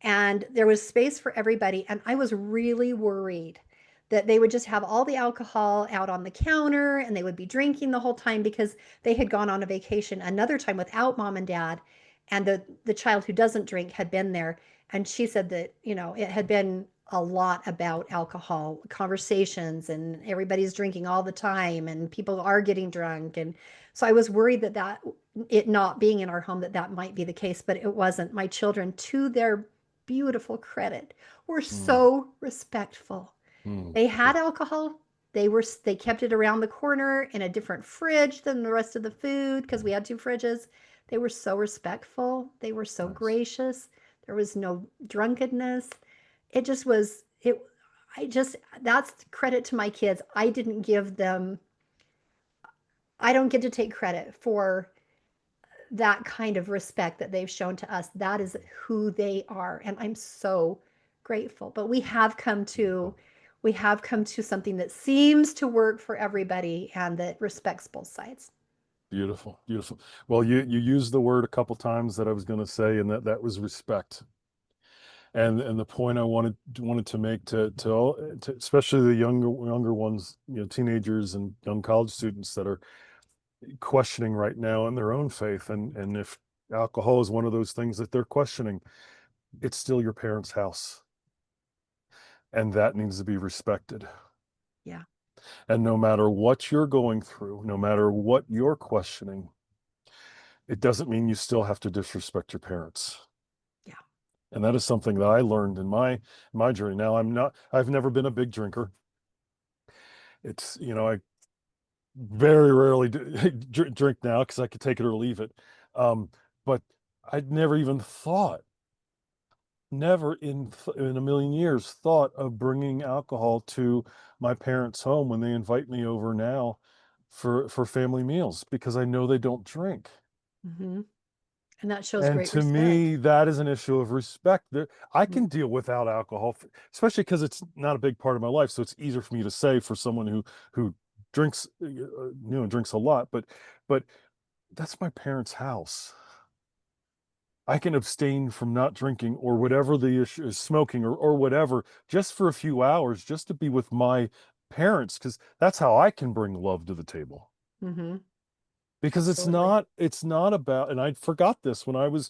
And there was space for everybody. And I was really worried that they would just have all the alcohol out on the counter and they would be drinking the whole time because they had gone on a vacation another time without mom and dad. And the child who doesn't drink had been there. And she said that, it had been a lot about alcohol conversations and everybody's drinking all the time and people are getting drunk. And so I was worried that it not being in our home, that might be the case, but it wasn't. My children, to their beautiful credit, were Mm. so respectful. Mm. They had Good. alcohol. They kept it around the corner in a different fridge than the rest of the food because we had two fridges. They were so respectful. They were so Nice. gracious. There was no drunkenness. It just was it I just That's credit to my kids. I don't get to take credit for that kind of respect that they've shown to us. That is who they are, and I'm so grateful. But Beautiful. we have come to something that seems to work for everybody and that respects both sides. Beautiful. Beautiful. Well, you used the word a couple times that I was going to say, and that was respect. And the point I wanted to make to especially the younger ones, teenagers and young college students that are questioning right now in their own faith, and if alcohol is one of those things that they're questioning, it's still your parents' house, and that needs to be respected. Yeah, And no matter what you're going through, no matter what you're questioning, it doesn't mean you still have to disrespect your parents. yeah. And that is something that I learned in my journey. Now I've never been a big drinker. I very rarely drink now because I could take it or leave it. But I'd never even thought, never in a million years thought of bringing alcohol to my parents' home when they invite me over now for family meals because I know they don't drink. Hmm. And that shows And great to respect. me, that is an issue of respect. I Mm-hmm. can deal without alcohol, especially because it's not a big part of my life. So it's easier for me to say for someone who drinks, drinks a lot. But that's my parents' house. I can abstain from not drinking or whatever the issue is, smoking or whatever, just for a few hours, just to be with my parents, because that's how I can bring love to the table. Mm-hmm. Because Absolutely. it's not about, and I forgot this when I was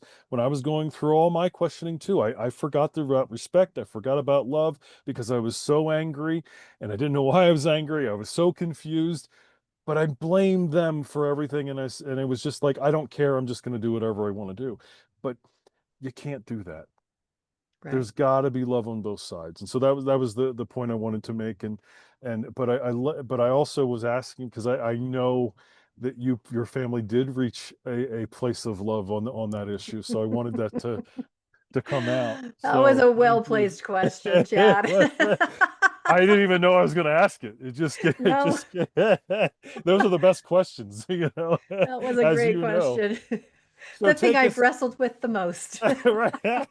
going through all my questioning too. I forgot about respect. I forgot about love because I was so angry and I didn't know why I was angry. I was so confused, but I blamed them for everything, and it was just like, I don't care. I'm just going to do whatever I want to do. But you can't do that. Right. There's got to be love on both sides, and so that was the point I wanted to make. And but I also was asking because I know that your family did reach a place of love on that issue, so I wanted that to come out. That was So a thank you. well-placed question, Chad. I didn't even know I was going to ask it. It No, just those are the best questions, that was a as great you know. question. So The thing take I've us wrestled with the most. right.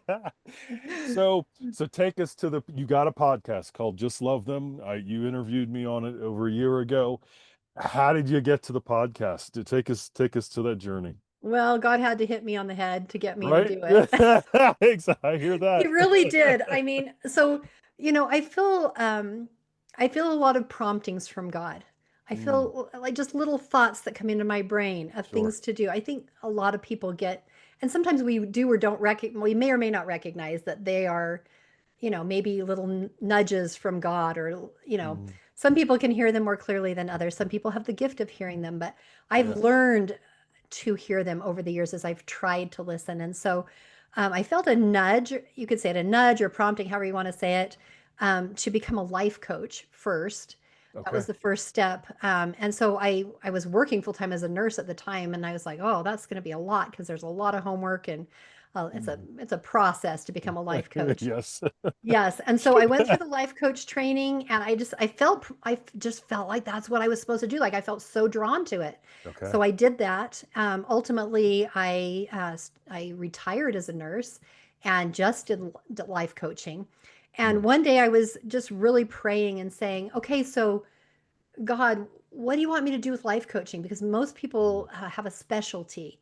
So take us to you got a podcast called Just Love Them. You interviewed me on it over a year ago. How did you get to the podcast? To take us to that journey. Well, God had to hit me on the head to get me to Right? do it. I hear He that. really did. I mean, so, I feel a lot of promptings from God. I Mm, feel like just little thoughts that come into my brain of sure. things to do. I think a lot of people get, and sometimes we do or don't recognize, we may or may not recognize that they are, maybe little nudges from God, or, Mm, some people can hear them more clearly than others. Some people have the gift of hearing them, but I've yeah. learned to hear them over the years as I've tried to listen. And so I felt a nudge, you could say it, a nudge or prompting, however you want to say it, to become a life coach first. That was Okay. the first step. And so I was working full time as a nurse at the time, and I was like, oh, that's going to be a lot because there's a lot of homework, and Mhm. it's a process to become a life coach. Yes. Yes, and so I went through the life coach training, and I just felt like that's what I was supposed to do. Like I felt so drawn to it, Okay. so I did that. Ultimately, I retired as a nurse and just did life coaching. And Mm, one day I was just really praying and saying, okay, so God, what do you want me to do with life coaching? Because most mm, people have a specialty.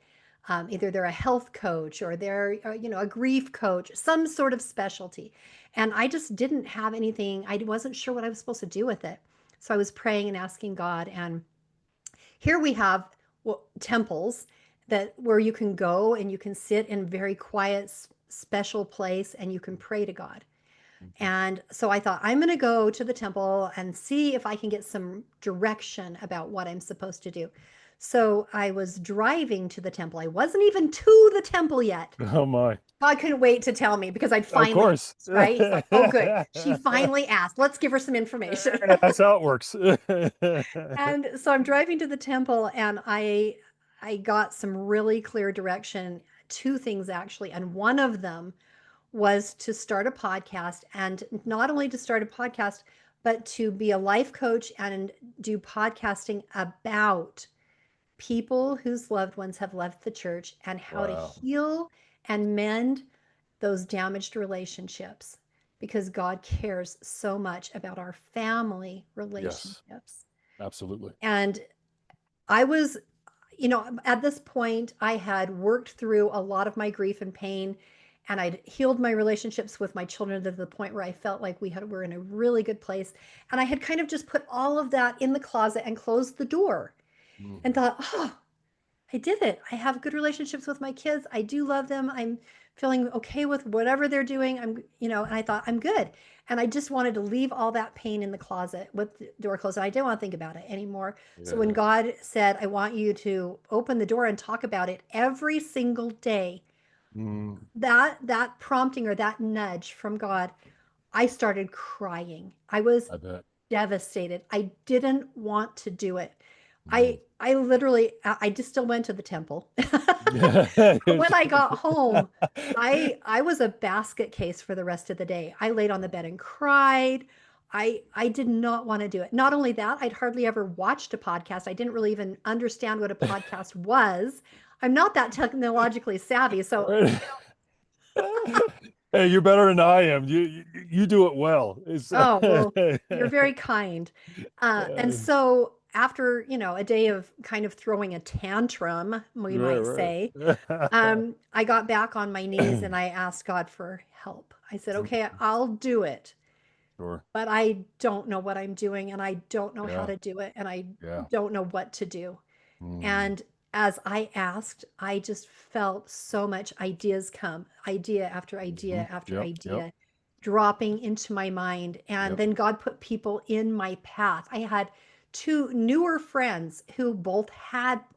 Either they're a health coach or they're, a grief coach, some sort of specialty. And I just didn't have anything. I wasn't sure what I was supposed to do with it. So I was praying and asking God. And here we have, well, temples that where you can go and you can sit in a very quiet, special place and you can pray to God. mhm. And so I thought, I'm going to go to the temple and see if I can get some direction about what I'm supposed to do. So I was driving to the temple. I wasn't even to the temple yet. Oh my. God couldn't wait to tell me because I'd Of finally course. asked, right? He's like, oh, good. She finally asked. Let's give her some information. That's how it works. And so I'm driving to the temple and I got some really clear direction, two things actually. And one of them was to start a podcast, and not only to start a podcast, but to be a life coach and do podcasting about people whose loved ones have left the church and how to Wow. heal and mend those damaged relationships because God cares so much about our family Yes, relationships. absolutely. And I was, at this point, I had worked through a lot of my grief and pain, and I'd healed my relationships with my children to the point where I felt like were in a really good place. And I had kind of just put all of that in the closet and closed the door and Mhm. thought, oh, I did it. I have good relationships with my kids. I do love them. I'm feeling okay with whatever they're doing. And I thought I'm good. And I just wanted to leave all that pain in the closet with the door closed. And I didn't want to think about it anymore. So when Yeah. God said, I want you to open the door and talk about it every single day, Mm, that prompting or that nudge from God, I started crying. I was I bet. devastated. I didn't want to do it. Mm. I literally I just still went to the temple. Yeah. But when I got home, I was a basket case for the rest of the day. I laid on the bed and cried. I did not want to do it. Not only that, I'd hardly ever watched a podcast. I didn't really even understand what a podcast was. I'm not that technologically savvy, so Right. Hey, you're better than I am. You do it well. It's oh, well, you're very kind. And so after, a day of kind of throwing a tantrum, we might right, say, right. I got back on my knees and I asked God for help. I said, okay, I'll do it, Sure. but I don't know what I'm doing and I don't know how Yeah. to do it and I Yeah. don't know what to do. Mm. And as I asked, I just felt so much ideas come, idea after Hmm. idea after Yep. Yep. idea dropping into my mind. And Yep. then God put people in my path. I had two newer friends who both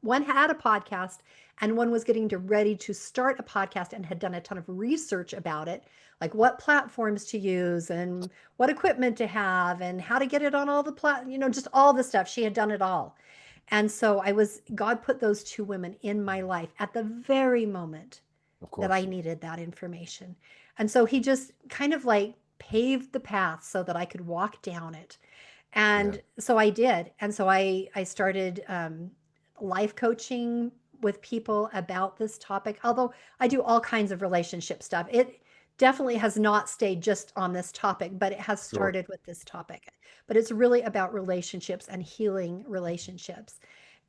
one had a podcast and one was getting ready to start a podcast and had done a ton of research about it, like what platforms to use and what equipment to have and how to get it on all the just all the stuff. She had done it all. And so God put those two women in my life at the very moment Of that I course. needed that information. And so he just kind of like paved the path so that I could walk down it. Yeah. And so I did. And so I started life coaching with people about this topic, although I do all kinds of relationship stuff. It definitely has not stayed just on this topic, but it has Sure. started with this topic. But it's really about relationships and healing relationships.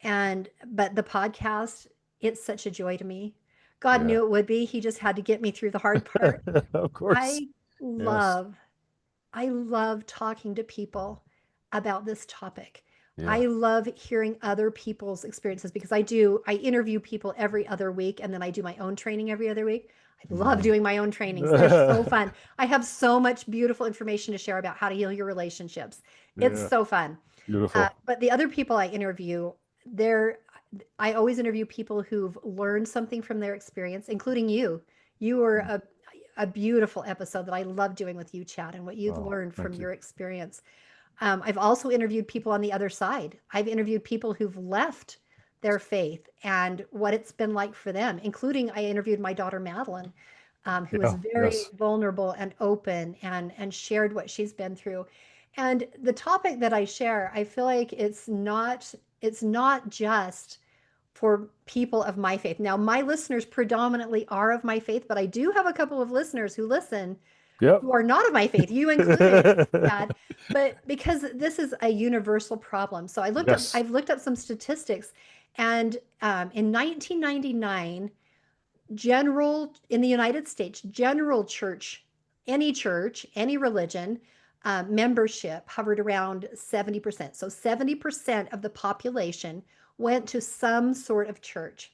But the podcast, it's such a joy to me. God Yeah. knew it would be. He just had to get me through the hard part. Of course. I Yes. love I love talking to people about this topic. Yeah. I love hearing other people's experiences because I interview people every other week and then I do my own training every other week. I love Mm. doing my own trainings. They're so fun. I have so much beautiful information to share about how to heal your relationships. It's Yeah. so fun. Beautiful. But the other people I interview, they're I always interview people who've learned something from their experience, including you. You were Mm. a beautiful episode that I love doing with you, Chad, and what you've Oh, learned from thank you. your experience. I've also interviewed people on the other side. I've interviewed people who've left their faith and what it's been like for them, including I interviewed my daughter Madeline, who is Yeah. very Yes. vulnerable and open and shared what she's been through. And the topic that I share, I feel like it's not just for people of my faith. Now, my listeners predominantly are of my faith, but I do have a couple of listeners who listen Yep. who are not of my faith, you included, Dad. But because this is a universal problem, so Yes. I've looked up some statistics, and in 1999, general in the United States, general church, any religion, membership hovered around 70%. So 70% of the population went to some sort of church.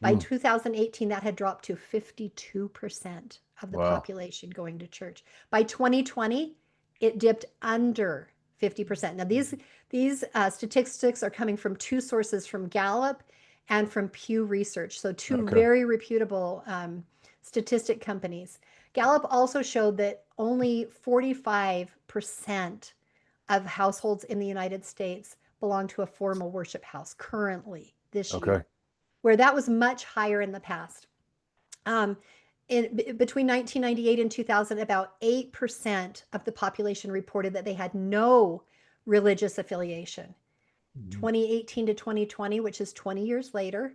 By Mm. 2018, that had dropped to 52% of the Wow. population going to church. By 2020, it dipped under 50%. Now, these statistics are coming from two sources, from Gallup and from Pew Research, so two Okay. very reputable statistic companies. Gallup also showed that only 45% of households in the United States belong to a formal worship house currently this Okay. year, where that was much higher in the past. Um, between 1998 and 2000, about 8% of the population reported that they had no religious affiliation. Mhm. 2018 to 2020, which is 20 years later,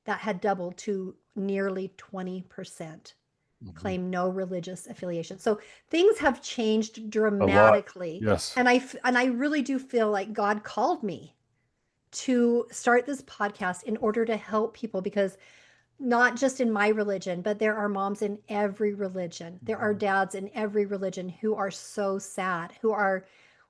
that had doubled to nearly 20% Mhm. claim no religious affiliation. So things have changed A lot. dramatically. Yes. And I really do feel like God called me to start this podcast in order to help people, because not just in my religion, but there are moms in every religion. There are dads in every religion who are so sad, who are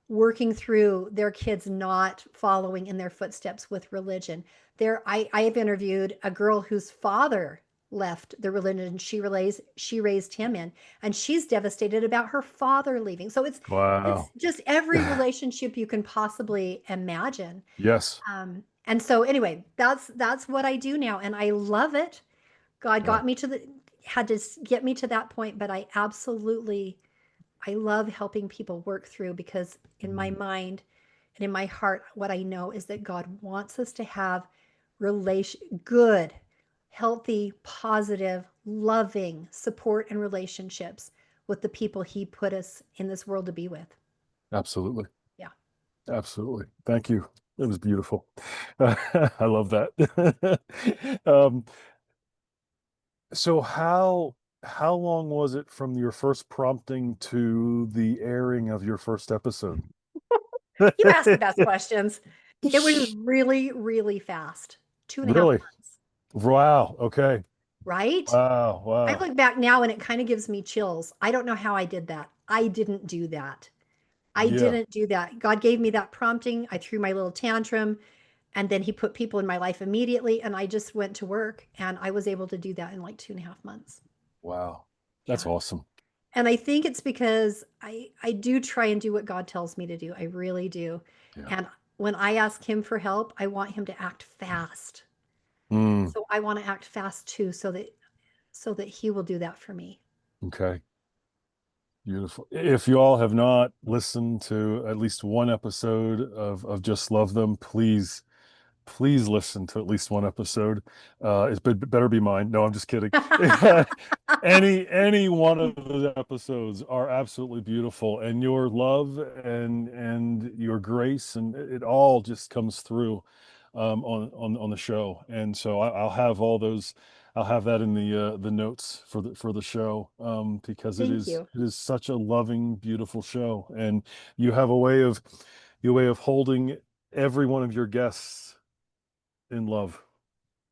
working through their kids not following in their footsteps with religion. I have interviewed a girl whose father left the religion she raised him in, and she's devastated about her father leaving. So it's Wow. just every relationship you can possibly imagine. Yes. And so anyway, that's what I do now, and I love it. God Yeah. got me to the had to get me to that point, but I love helping people work through, because in my Mhm. mind and in my heart, what I know is that God wants us to have good, healthy, positive, loving support and relationships with the people He put us in this world to be with. Absolutely. Yeah. Absolutely. Thank you. It was beautiful. I love that. Um, so how long was it from your first prompting to the airing of your first episode? You asked the best questions. It was really, really fast. 2.5 Really? months, Wow. Okay. right? Wow. I Wow. look back now and it kind of gives me chills. I don't know how I did that. I didn't do that. I Yeah. didn't do that. God gave me that prompting. I threw my little tantrum, and then He put people in my life immediately, and I just went to work, and I was able to do that in like 2.5 months. Wow. That's Yeah. awesome. And I think it's because I do try and do what God tells me to do. I really do. Yeah. And when I ask Him for help, I want Him to act fast. Mm, So I want to act fast too, so that He will do that for me. okay. Beautiful. If you all have not listened to at least one episode of Just Love Them, please listen to at least one episode. Better be mine. No, I'm just kidding. Any one of those episodes are absolutely beautiful, and your love and your grace and it all just comes through on the show. And so I'll have all those. I'll have that in the notes for the show because it Thank is you. it is such a loving, beautiful show, and you have a way of holding every one of your guests in love,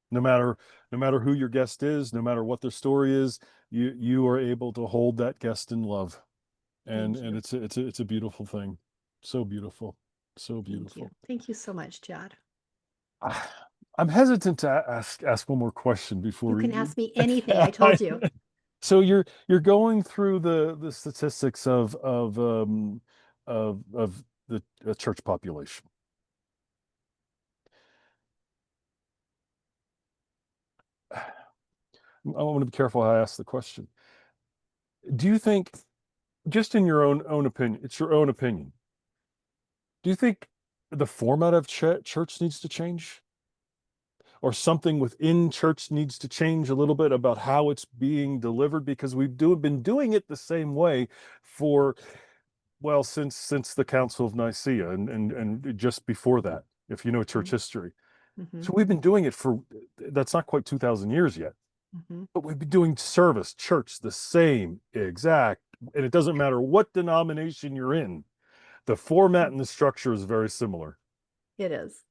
no matter who your guest is, no matter what their story is. You are able to hold that guest in love, and Thank you. it's a beautiful thing. So beautiful, so Thank you. beautiful. Thank you so much, Chad. I'm hesitant to ask one more question You before can we. ask me anything. I told you. So you're going through the statistics of the church population. I want to be careful how I ask the question. Do you think, just in your own opinion, it's your own opinion, Do you think the format of church needs to change? Or something within church needs to change a little bit about how it's being delivered? Because been doing it the same way for, well, since the Council of Nicaea and just before that, if you know church history. Mm-hmm. So we've been doing it for, that's not quite 2,000 years yet, Mm-hmm. but we've been doing service, church, the same exact, and it doesn't matter what denomination you're in, the format and the structure is very similar. It is.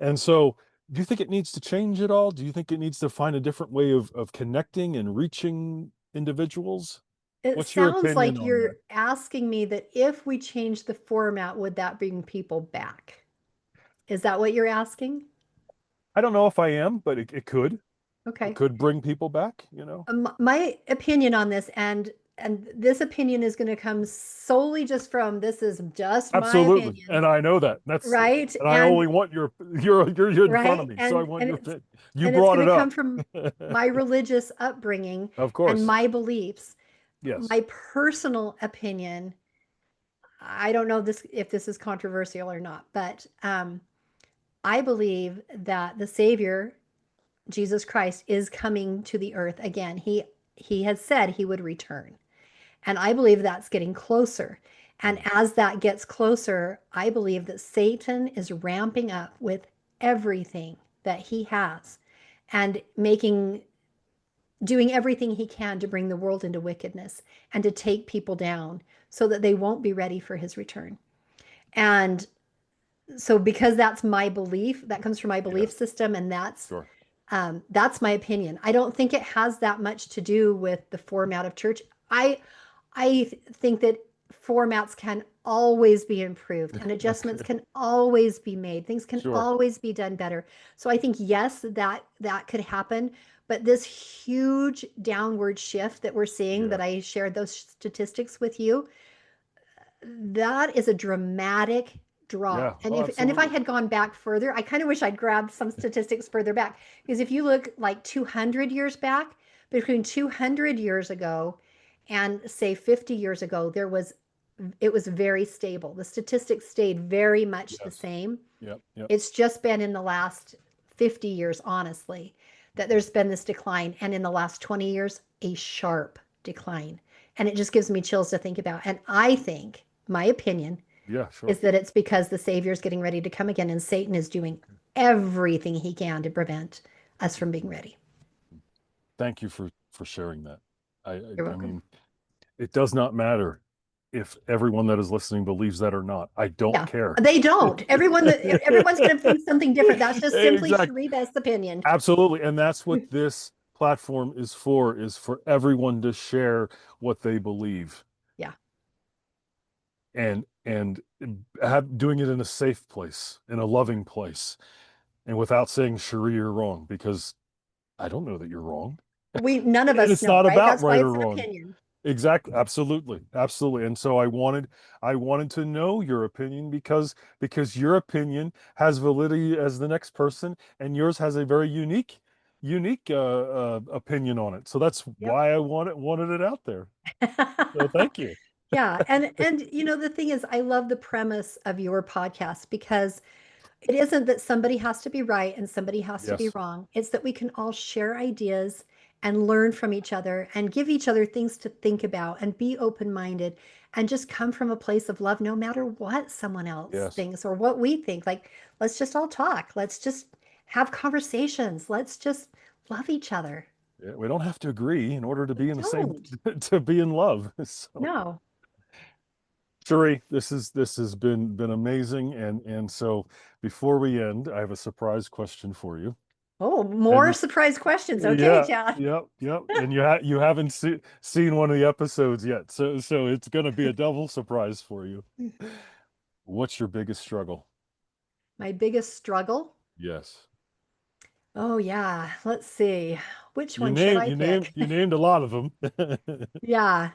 And so, do you think it needs to change at all? Do you think it needs to find a different way of connecting and reaching individuals? It What's your sounds opinion like on you're that? asking me that if we change the format, would that bring people back? Is that what you're asking? I don't know if I am, but it could. It Okay. could bring people back, you know? My opinion on this, and this opinion is going to come solely just from this is just my Absolutely. opinion, And I know that. That's right? and I only want you're in front of Right, me, so I want and your it's opinion. You and it's brought going it to come up. from my religious upbringing Of and course. my beliefs. Yes. My personal opinion, I don't know this if this is controversial or not, but I believe that the Savior, Jesus Christ, is coming to the earth again. He has said he would return. And I believe that's getting closer. And Mm, as that gets closer, I believe that Satan is ramping up with everything that he has and doing everything he can to bring the world into wickedness and to take people down so that they won't be ready for his return. And so because that's my belief, that comes from my belief yes, system, and sure. that's my opinion. I don't think it has that much to do with the format of church. I think that formats can always be improved and adjustments Okay. can always be made. Things can Sure. always be done better. So I think yes, that could happen, but this huge downward shift that we're seeing, Yeah. that I shared those statistics with you, that is a dramatic Yeah. drop. And Oh, if I absolutely. had gone back further, I kind of wish I'd grabbed some statistics further back, because if you look like 200 years back, between 200 years ago and say 50 years ago, it was very stable. The statistics stayed very much the Yes. same. Yep. Yep. It's just been in the last 50 years, honestly, that there's been this decline. And in the last 20 years, a sharp decline. And it just gives me chills to think about. And I think, my opinion, Yeah, is sure. that it's because the Savior is getting ready to come again, and Satan is doing everything he can to prevent us from being ready. Thank you for sharing that. You're I welcome. mean, it does not matter if everyone that is listening believes that or not. I don't Yeah, care. they don't. Everyone's going to think something different. That's just simply Exactly. Shiree Beth's opinion. Absolutely. And that's what this platform is for everyone to share what they believe Yeah. and doing it in a safe place, in a loving place, and without saying Cherie, you're wrong, because I don't know that you're wrong. We none of And us it's know, not right? about That's why right or it's an wrong. opinion. Exactly. Absolutely. Absolutely. And so I wanted to know your opinion because your opinion has validity as the next person, and yours has a very unique opinion on it. So that's Yep. why I wanted it out there. So thank you. Yeah, and the thing is, I love the premise of your podcast, because it isn't that somebody has to be right and somebody has to be Yes. wrong. It's that we can all share ideas and learn from each other and give each other things to think about and be open-minded and just come from a place of love, no matter what someone else Yes. thinks or what we think. Like, let's just all talk. Let's just have conversations. Let's just love each other. Yeah, we don't have to agree in order to We be in the same don't. to be in love. So No. Sheree, this has been amazing. And so before we end, I have a surprise question for you. Oh, And more surprise questions. Okay, yeah, Chad. yep. And you haven't seen one of the episodes yet. So it's gonna be a double surprise for you. What's your biggest struggle? My biggest struggle. Yes. Oh yeah, let's see. Which one should I pick? You named a lot of them. Yeah,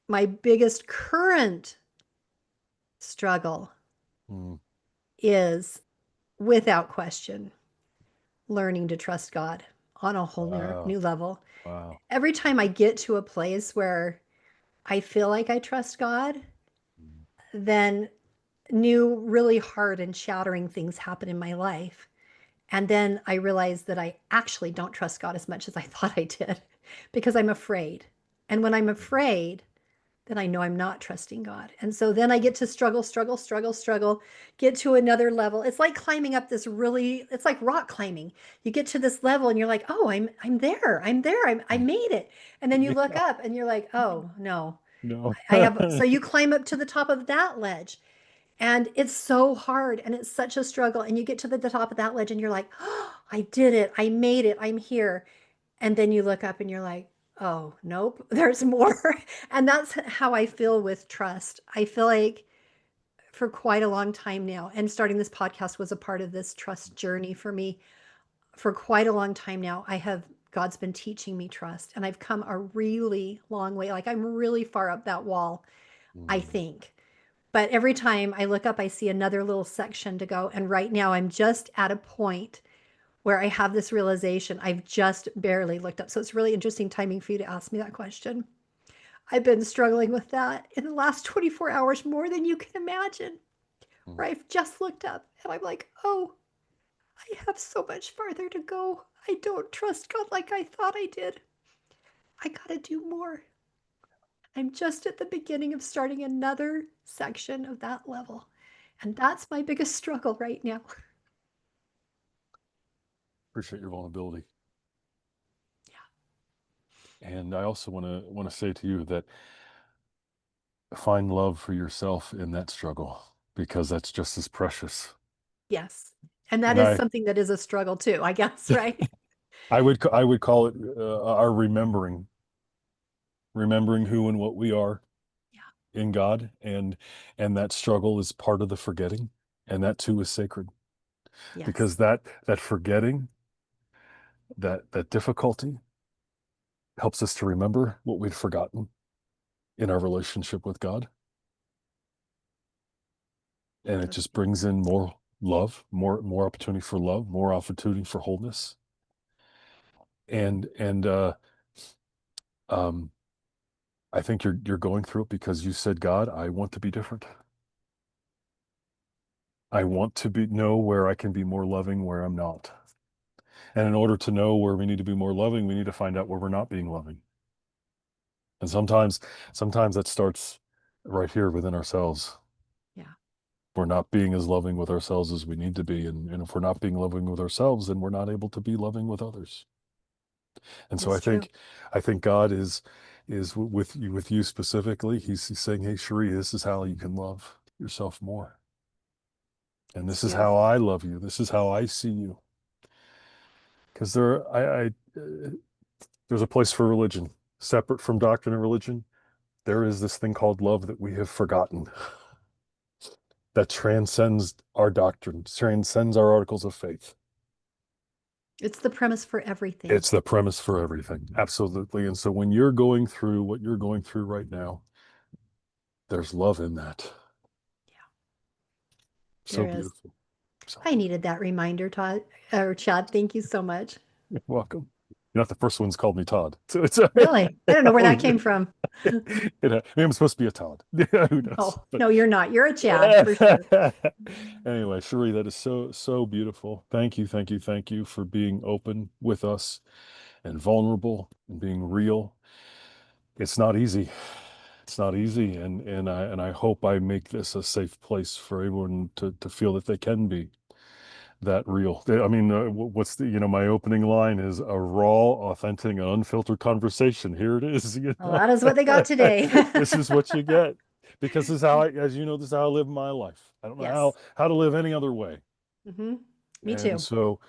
my biggest current struggle Hmm. is, without question, learning to trust God on a whole Wow. new level. Wow. Every time I get to a place where I feel like I trust God, Hmm. then new, really hard and shattering things happen in my life. And then I realized that I actually don't trust God as much as I thought I did because I'm afraid. And when I'm afraid, then I know I'm not trusting God. And so then I get to struggle, struggle, struggle, struggle, get to another level. It's like climbing up this really, it's like rock climbing. You get to this level and you're like, oh, I'm there. I'm there. I made it. And then you look Yeah. up and you're like, oh no, No. I have, so you climb up to the top of that ledge and it's so hard and it's such a struggle. And you get to the top of that ledge and you're like, oh, I did it. I made it. I'm here. And then you look up and you're like, oh, nope, there's more. And that's how I feel with trust. I feel like for quite a long time now, and starting this podcast was a part of this trust journey for me. For quite a long time now, God's been teaching me trust, and I've come a really long way. Like I'm really far up that wall, I Mm, think. But every time I look up, I see another little section to go. And right now, I'm just at a point where I have this realization. I've just barely looked up. So it's really interesting timing for you to ask me that question. I've been struggling with that in the last 24 hours more than you can imagine, mm. where I've just looked up and I'm like, oh, I have so much farther to go. I don't trust God like I thought I did. I got to do more. I'm just at the beginning of starting another section of that level. And that's my biggest struggle right now. Appreciate your vulnerability. And I also want to say to you that find love for yourself in that struggle because that's just as precious. Yes. And that And is something that is a struggle too, I guess, right? I would call it our remembering who and what we are Yeah. in God, and that struggle is part of the forgetting, and that too is sacred Yes. because that forgetting, that difficulty helps us to remember what we'd forgotten in our relationship with God, and it That's just good. brings in more love, more opportunity for love, more opportunity for wholeness, and um I think you're going through it because you said, God, I want to be different. I want to be know where I can be more loving, where I'm not. And in order to know where we need to be more loving, we need to find out where we're not being loving. And sometimes that starts right here within ourselves. Yeah. We're not being as loving with ourselves as we need to be. And if we're not being loving with ourselves, then we're not able to be loving with others. And so It's true. I think God is with you specifically. He's saying, hey, Shiree, this is how you can love yourself more. And It's this is how beautiful. I love you. This is how I see you. Because there's a place for religion, separate from doctrine and religion. There is this thing called love that we have forgotten, that transcends our doctrine, transcends our articles of faith. It's the premise for everything. It's the premise for everything. Absolutely. And so when you're going through what you're going through right now, there's love in that. Yeah, So there is. beautiful. So I beautiful. needed that reminder, Todd or Chad. Thank you so much. You're welcome. You're not the first one's called me Todd. So it's Really? I don't know where that came from. maybe I'm supposed to be a Todd. Yeah, who knows? No, But no, you're not. You're a Chad for sure. anyway, Shiree, that is so beautiful. Thank you, thank you, thank you for being open with us and vulnerable and being real. It's not easy. It's not easy, and I hope I make this a safe place for everyone to feel that they can be that real. I mean, what's the, my opening line is a raw, authentic, and unfiltered conversation. Here it is, Well, that is what they got today. This is what you get. Because this is how as you know, this is how I live my life. I don't know Yes. how to live any other way. Hmm. Me And too. so,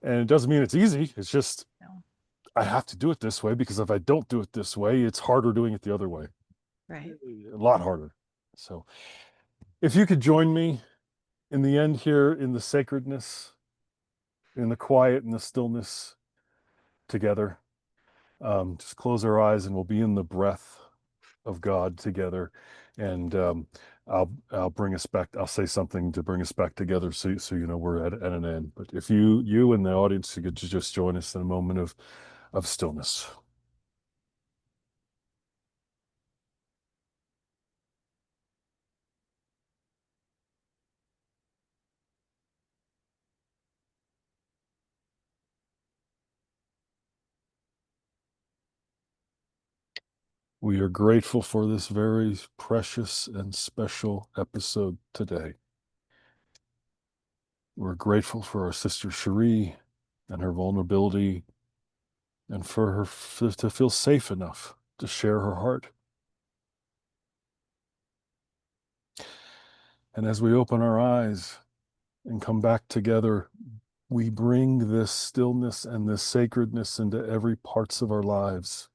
and it doesn't mean it's easy. It's just No. I have to do it this way because if I don't do it this way, it's harder doing it the other way. Right. A lot harder. So, if you could join me in the end here in the sacredness, in the quiet and the stillness together. Just close our eyes and we'll be in the breath of God together. And I'll bring us back. I'll say something to bring us back together, so you know we're at an end. But if you and the audience could just join us in a moment of stillness. We are grateful for this very precious and special episode today. We're grateful for our sister Shiree and her vulnerability, and for her to feel safe enough to share her heart. And as we open our eyes and come back together, we bring this stillness and this sacredness into every parts of our lives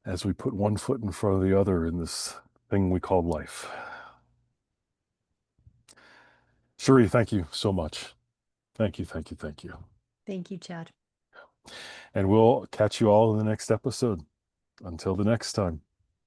as we put one foot in front of the other in this thing we call life. Shiree, thank you so much. Thank you, thank you, thank you. Thank you, Chad. And we'll catch you all in the next episode. Until the next time.